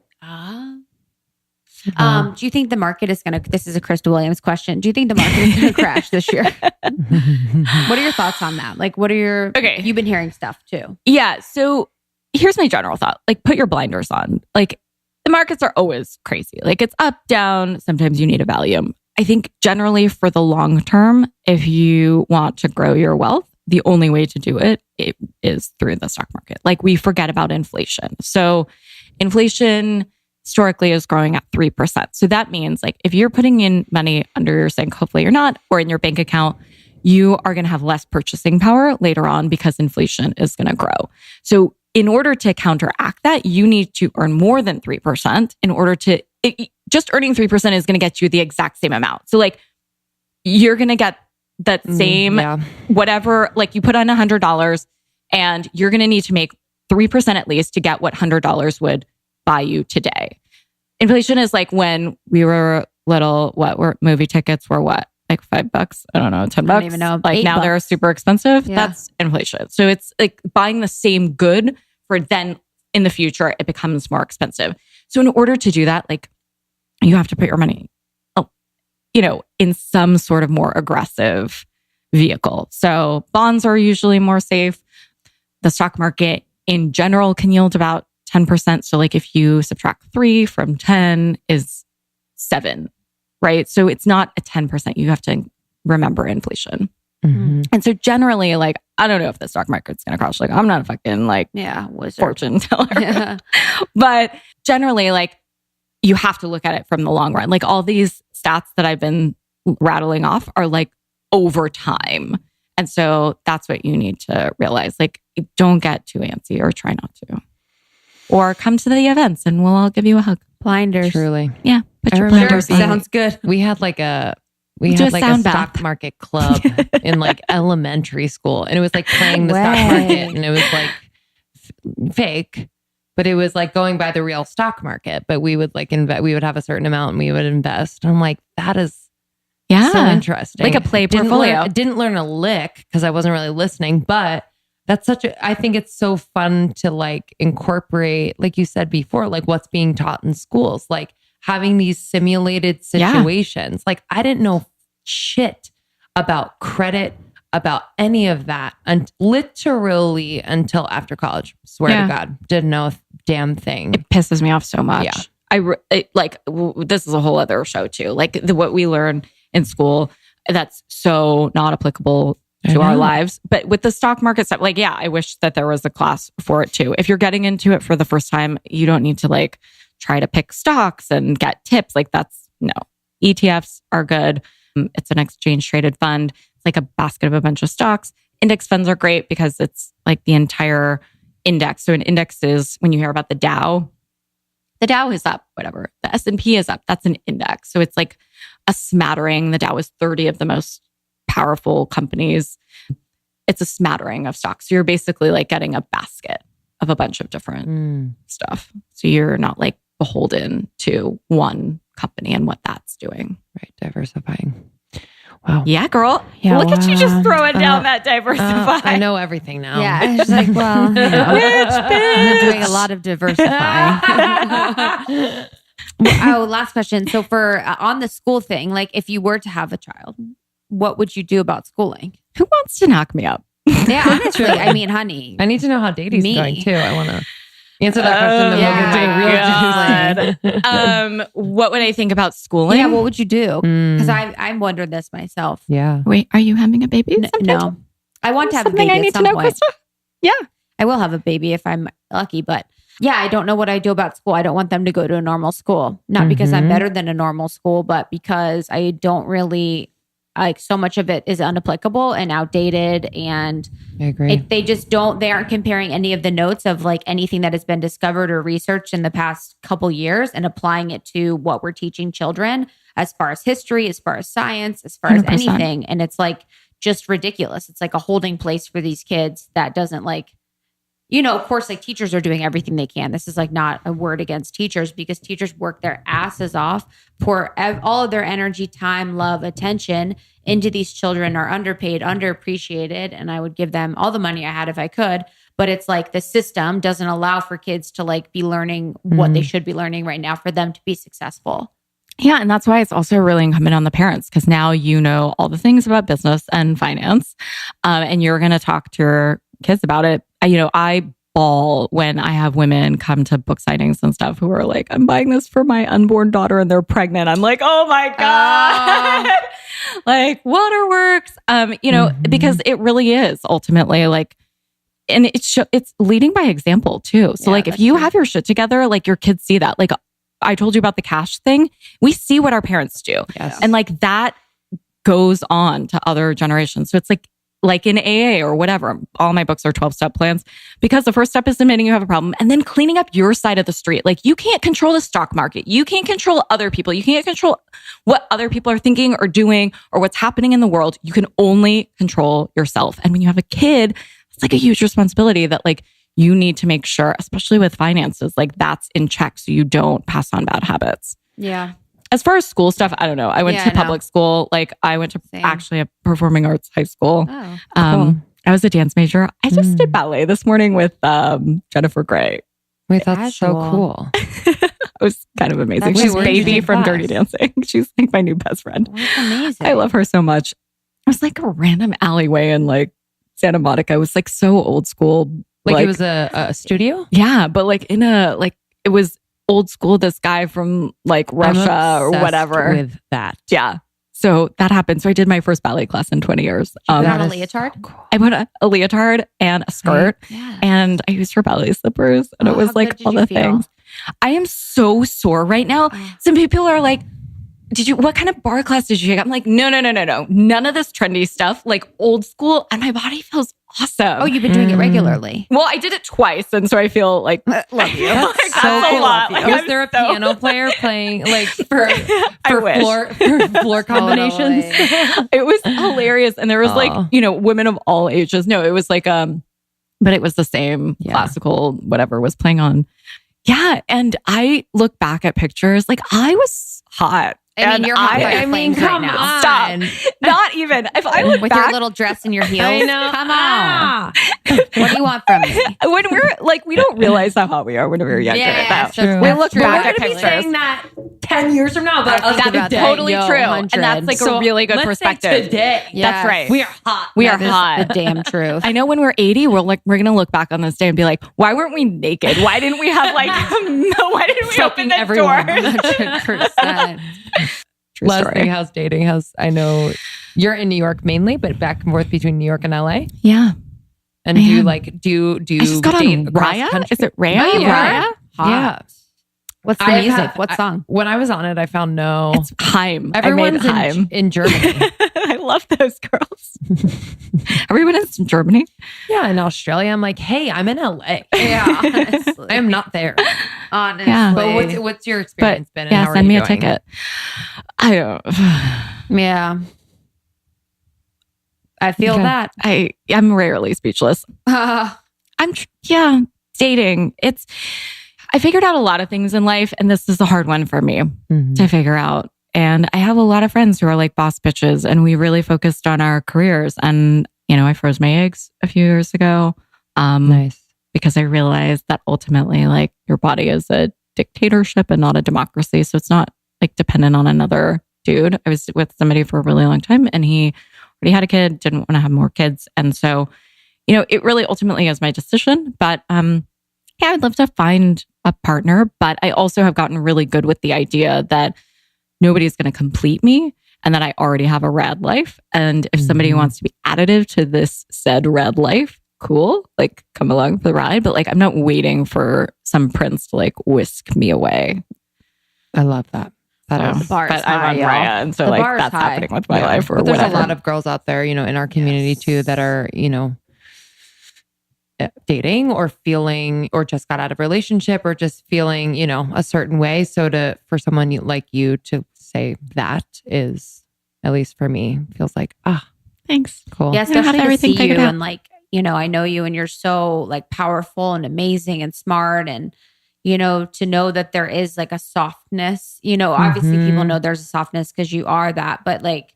Do you think the market is going to, this is a Krista Williams question. Do you think the market is going to crash this year? What are your thoughts on that? Like, okay. You've been hearing stuff too. Yeah. So here's my general thought. Like put your blinders on. Like the markets are always crazy. Like it's up, down. Sometimes you need a Valium. I think generally for the long term, if you want to grow your wealth, the only way to do it is through the stock market. Like we forget about inflation. So inflation historically is growing at 3%. So that means like if you're putting in money under your sink, hopefully you're not, or in your bank account, you are going to have less purchasing power later on because inflation is going to grow. So in order to counteract that, you need to earn more than 3% in order to, just earning 3% is going to get you the exact same amount. So like you're going to get that same, whatever, like you put on $100 and you're going to need to make 3% at least to get what $100 would buy you today. Inflation is like when we were little, movie tickets were what? Like $5? I don't know, $10? I don't even know. Like now $8. they're super expensive. Yeah. That's inflation. So it's like buying the same good for then in the future, it becomes more expensive. So in order to do that, like you have to put your money, in some sort of more aggressive vehicle. So bonds are usually more safe. The stock market in general can yield about 10%. So like if you subtract 3 from 10 is 7, right? So it's not a 10%. You have to remember inflation. And so generally, like, I don't know if the stock market's going to crash. Like, I'm not a fucking wizard. fortune teller. But generally, like, you have to look at it from the long run. Like all these stats that I've been rattling off are like over time. And so that's what you need to realize. Like, don't get too antsy or try not to. Or come to the events and we'll all give you a hug. Blinders. Truly. Yeah. Put I your remember blinders on. Sounds good. We had like a stock market club in like elementary school, and it was like playing the stock market, and it was like fake, but it was like going by the real stock market. But we would like we would have a certain amount and we would invest. I'm like, that is so interesting. Like a play portfolio. Didn't learn a lick because I wasn't really listening, but that's I think it's so fun to like incorporate, like you said before, like what's being taught in schools, like having these simulated situations. Like I didn't know shit about credit, about any of that, and literally until after college. Swear to God, didn't know a damn thing. It pisses me off so much. Yeah. This is a whole other show too. Like what we learn in school, that's so not applicable to our lives. But with the stock market stuff, like, yeah, I wish that there was a class for it too. If you're getting into it for the first time, you don't need to like try to pick stocks and get tips. Like no. ETFs are good. It's an exchange traded fund. It's like a basket of a bunch of stocks. Index funds are great because it's like the entire index. So an index is when you hear about the Dow is up, whatever. The S&P is up. That's an index. So it's like a smattering. The Dow is 30 of the most powerful companies. It's a smattering of stocks. So you're basically like getting a basket of a bunch of different stuff. So you're not like beholden to one company and what that's doing. Right. Diversifying. Wow. Yeah, girl. Yeah, Look at you just throwing down that diversify. I know everything now. Yeah. It's like, well, I'm doing a lot of diversifying. Last question. So for on the school thing, like if you were to have a child, what would you do about schooling? Who wants to knock me up? Yeah, honestly, I mean, honey. I need to know how Daisy's going too. I want to answer that question. Then we'll get real juicy. What would I think about schooling? Yeah, what would you do? Because I'm wondering this myself. Yeah. Wait, are you having a baby? No. I want to have Something a baby I need at some to know, point. Krista? Yeah. I will have a baby if I'm lucky, but yeah, I don't know what I do about school. I don't want them to go to a normal school. Not because I'm better than a normal school, but because I don't really like so much of it is unapplicable and outdated. And I agree. They aren't comparing any of the notes of like anything that has been discovered or researched in the past couple years and applying it to what we're teaching children as far as history, as far as science, as far 100%. As anything. And it's like just ridiculous. It's like a holding place for these kids that doesn't like, you know, of course, like teachers are doing everything they can. This is like not a word against teachers because teachers work their asses off, pour all of their energy, time, love, attention into these children, are underpaid, underappreciated. And I would give them all the money I had if I could. But it's like the system doesn't allow for kids to like be learning what they should be learning right now for them to be successful. Yeah. And that's why it's also really incumbent on the parents because now you know all the things about business and finance and you're going to talk to your kids about it. You know, I bawl when I have women come to book signings and stuff who are like, I'm buying this for my unborn daughter and they're pregnant. I'm like, oh my God. Like waterworks. You know, because it really is ultimately like, and it's leading by example too. So like if you have your shit together, like your kids see that. Like I told you about the cash thing. We see what our parents do. Yes. And like that goes on to other generations. So it's like in AA or whatever, all my books are 12-step plans because the first step is admitting you have a problem and then cleaning up your side of the street. Like you can't control the stock market. You can't control other people. You can't control what other people are thinking or doing or what's happening in the world. You can only control yourself. And when you have a kid, it's like a huge responsibility that like you need to make sure, especially with finances, like that's in check so you don't pass on bad habits. Yeah. As far as school stuff, I don't know. I went to public school. Like I went to actually a performing arts high school. Oh, cool. I was a dance major. I just did ballet this morning with Jennifer Grey. Wait, that's so cool. It was kind of amazing. She's Baby from Dirty Dancing. She's like my new best friend. That's amazing. I love her so much. It was like a random alleyway in like Santa Monica. It was like so old school. Like it was a studio? Yeah, but like in a, like it was old school, this guy from like Russia or whatever. With that. Yeah. So that happened. So I did my first ballet class in 20 years. Did you put on a leotard? So cool. I put a leotard and a skirt and I used her ballet slippers and it was like all the things. I am so sore right now. Some people are like, what kind of bar class did you take? I'm like, no. None of this trendy stuff, like old school. And my body feels awesome. Oh, you've been doing it regularly. Well, I did it twice. And so I feel like, love you. Like, so cool. a lot. Like, was there a piano player playing like for floor combinations? It was hilarious. And there was like, you know, women of all ages. No, it was like, but it was the same classical, whatever was playing on. Yeah. And I look back at pictures, like I was hot. I mean, you're hot by your flames right now. Stop. Not even. If I look with back, your little dress and your heels. I know. Come on. What do you want from me? When we're like, we don't realize how hot we are when we're younger. Yeah, true. We look back at we're pictures. Be saying that 10 years from now, but that's totally true. 100. And that's like a really good perspective. Today. Yes. That's right. We are hot. We are hot. The damn truth. I know when we're 80, we're going to look back on this day and be like, why weren't we naked? Why didn't we have like, why didn't we open the door? 100%. True Leslie, story. how's dating? I know you're in New York mainly, but back and forth between New York and LA. Yeah. And I do you am. like, do you I just got date on across Raya. country? Is it Raya? Oh, you Raya? are? Hot. Yeah. What's the I music? have- What song? When I was on it, I found no. It's Heim. Everyone's I made Heim. in Germany. I love those girls. Everyone is in Germany. Yeah, in Australia, I'm like, hey, I'm in LA. Yeah, honestly. I am not there. Honestly. Yeah. But what's your experience been? And Yeah, how are send you me a doing? ticket. I don't. Yeah. I feel Okay. that. I'm rarely speechless. Dating. I figured out a lot of things in life, and this is a hard one for me to figure out. And I have a lot of friends who are like boss bitches, and we really focused on our careers. And, I froze my eggs a few years ago. Nice. Because I realized that ultimately, like, your body is a dictatorship and not a democracy. So it's not like dependent on another dude. I was with somebody for a really long time, and he already had a kid, didn't want to have more kids. And so, it really ultimately is my decision. But I'd love to find a partner, but I also have gotten really good with the idea that nobody's going to complete me and that I already have a rad life. And if somebody wants to be additive to this said rad life, cool, like come along for the ride. But like, I'm not waiting for some prince to like whisk me away. I love that. The bar is but I'm high, on y'all. Raya, and so The like bar is that's high. happening with my life or But there's whatever. a lot of girls out there, in our community too, that are, dating or feeling or just got out of a relationship or just feeling, a certain way. So for someone like you to say that is, at least for me, feels like, Thanks. cool. Yeah, I have especially to everything see figured you out. and like, I know you and you're so like powerful and amazing and smart and, to know that there is like a softness, obviously people know there's a softness because you are that, but like,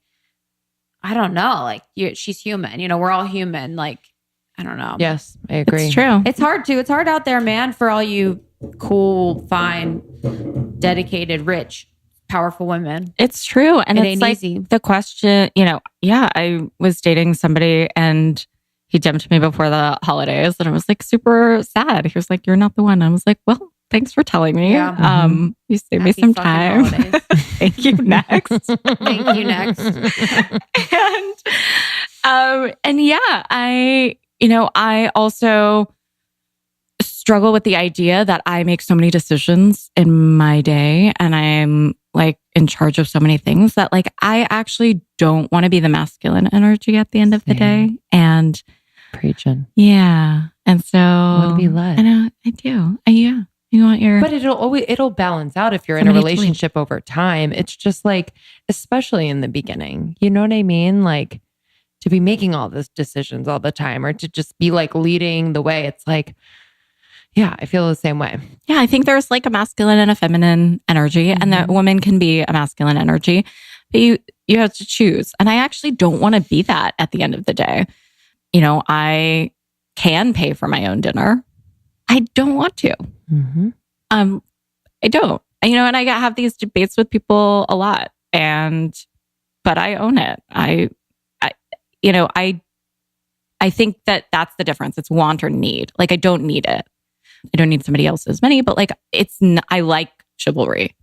I don't know, like she's human, we're all human. Like, I don't know. Yes, I agree. It's true. It's hard too. It's hard out there, man, for all you cool, fine, dedicated, rich, powerful women. It's true. And It it's ain't like easy. the question, I was dating somebody and he dumped me before the holidays and I was like super sad. He was like, "You're not the one." I was like, "Well, thanks for telling me. Yeah. You saved me Happy some fucking time." holidays. Thank you. Next. Thank you. Next. And yeah, I also struggle with the idea that I make so many decisions in my day and I'm like in charge of so many things that like I actually don't want to be the masculine energy at the end of the day. And Preaching. yeah. And so Want to be led. I know I do. Yeah. You want your But it'll balance out if you're in a Somebody to lead. relationship over time. It's just like, especially in the beginning, you know what I mean? Like to be making all these decisions all the time or to just be like leading the way. It's like, yeah, I feel the same way. Yeah, I think there's like a masculine and a feminine energy, and that woman can be a masculine energy, but you have to choose. And I actually don't want to be that at the end of the day. I can pay for my own dinner. I don't want to. I don't. And I have these debates with people a lot, but I own it. I think that's the difference. It's want or need. Like I don't need it. I don't need somebody else's money, but like I like chivalry.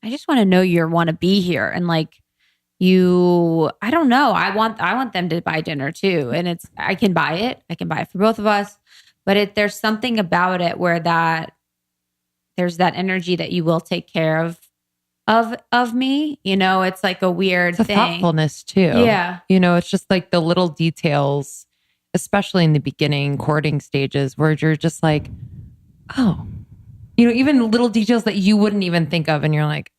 I just want to know you want to be here and like I don't know. I want them to buy dinner too. And I can buy it. I can buy it for both of us, but there's something about it where there's that energy that you will take care of me. It's like a weird It's a thing. thoughtfulness too. Yeah. It's just like the little details, especially in the beginning courting stages where you're just like, oh, even little details that you wouldn't even think of. And you're like,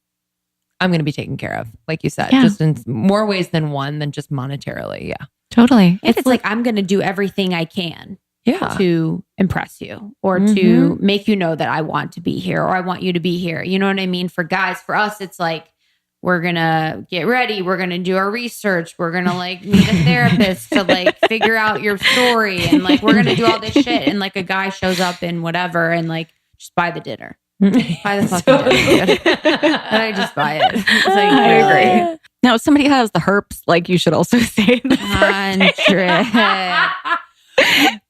I'm going to be taken care of. Like you said, just in more ways than one than just monetarily. Yeah. Totally. It's like I'm going to do everything I can Yeah. to impress you or to make you know that I want to be here or I want you to be here. You know what I mean? For guys, for us, it's like, we're going to get ready. We're going to do our research. We're going to like meet a therapist to like figure out your story. And like, we're going to do all this shit. And like a guy shows up in whatever and like, just buy the dinner. Buy the fucking dinner. Dude. And I just buy it. It's like, I agree. Now, if somebody has the herpes, like you should also say the 100.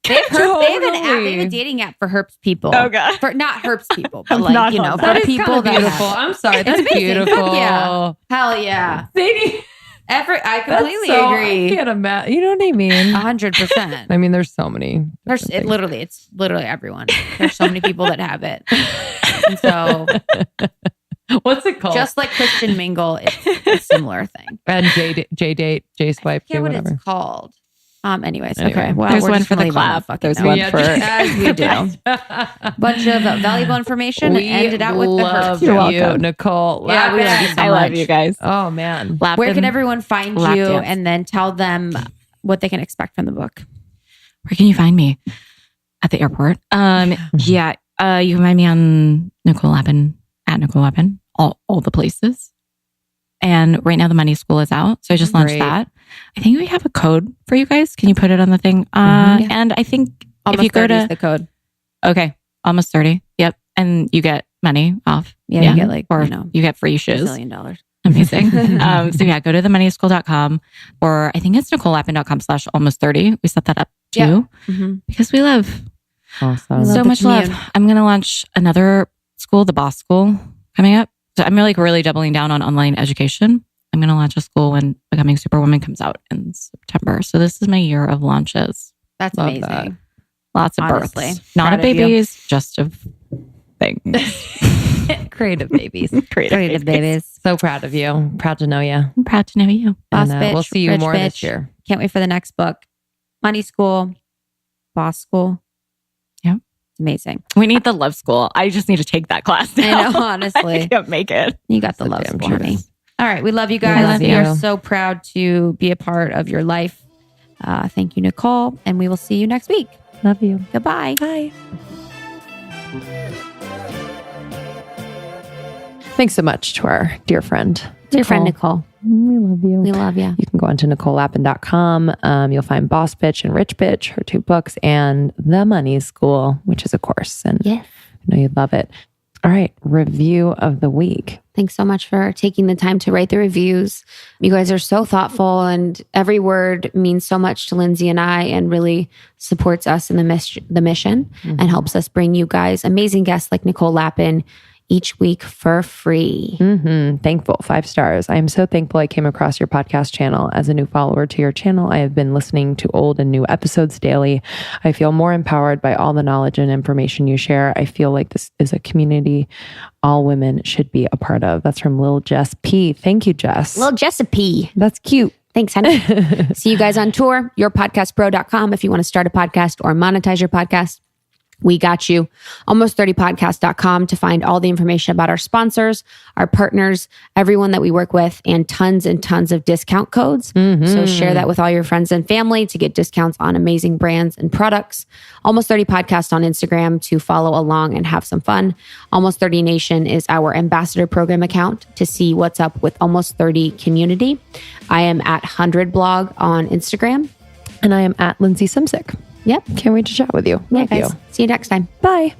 They have a dating app for herps people. Oh, God. For not herps people, but Not like, you know, on for that. is people kinda that beautiful. have- I'm sorry. It's That's amazing. beautiful. Fuck yeah. Hell yeah. I completely agree. I can't imagine. You know what I mean? 100%. I mean, there's so many. It's literally everyone. There's so many people that have it. And so What's it called? just like Christian Mingle, it's a similar thing. And J date, J swipe, I forget J what whatever. it's called. Anyways, Anyway. okay. Well, There's we're one just for the gonna leave it on clap. fucking There's note. one for as we do. Bunch of valuable information and ended out with the love herps. You're you, welcome. Nicole. Yeah, we love you so I love much. you guys. Oh man. Where can everyone find Lap you, dance. and then tell them what they can expect from the book? Where can you find me? At the airport. Yeah. You can find me on Nicole Lapin, at Nicole Lapin, all the places. And right now the money school is out. So I just launched Great. that. I think we have a code for you guys. Can you put it on the thing? Yeah. And I think Almost if you go 30 is to, the code. okay, almost 30. Yep. And you get money off. Yeah, you get like, or you know, you get free $1 shoes. million. Amazing. So yeah, go to themoneyschool.com, or I think it's NicoleLapin.com/almost 30. We set that up too, Yeah. Mm-hmm. because we love Awesome. so the much love. commune. I'm going to launch another school, the Boss School, coming up. So I'm really doubling down on online education. I'm going to launch a school when Becoming Superwoman comes out in September. So this is my year of launches. That's Love amazing. that. Lots of Honestly, births. Not proud of of you. babies, just of things. Creative babies. Creative babies. So proud of you. Proud to know you. I'm proud to know you. Boss And, bitch. we'll see you rich more bitch. this year. Can't wait for the next book. Money School, Boss School. Yep. It's amazing. We need the love school. I just need to take that class now. I know, honestly. I can't make it. You got the So love damn school, true. honey. All right. We love you We guys. love We you. are so proud to be a part of your life. Thank you, Nicole. And we will see you next week. Love you. Goodbye. Bye. Thanks so much to our dear friend. Dear friend Nicole, We love you. we love you. You can go on to NicoleLapin.com. You'll find Boss Bitch and Rich Bitch, her 2 books, and The Money School, which is a course. And Yes. I know you'd love it. All right. Review of the week. Thanks so much for taking the time to write the reviews. You guys are so thoughtful, and every word means so much to Lindsay and I, and really supports us in the mission and helps us bring you guys amazing guests like Nicole Lapin each week for free. Thankful. 5 stars. I am so thankful I came across your podcast channel. As a new follower to your channel, I have been listening to old and new episodes daily. I feel more empowered by all the knowledge and information you share. I feel like this is a community all women should be a part of. That's from Lil Jess P. Thank you, Jess. Little Jessica. That's cute. Thanks, honey. See you guys on tour, yourpodcastpro.com if you want to start a podcast or monetize your podcast. We got you. Almost30podcast.com to find all the information about our sponsors, our partners, everyone that we work with, and tons of discount codes. So share that with all your friends and family to get discounts on amazing brands and products. Almost 30 Podcast on Instagram to follow along and have some fun. Almost 30 Nation is our ambassador program account to see what's up with Almost 30 community. I am at 100 blog on Instagram. And I am at Lindsay Simsick. Yep. Can't wait to chat with you. Yeah, Love guys. you. See you next time. Bye.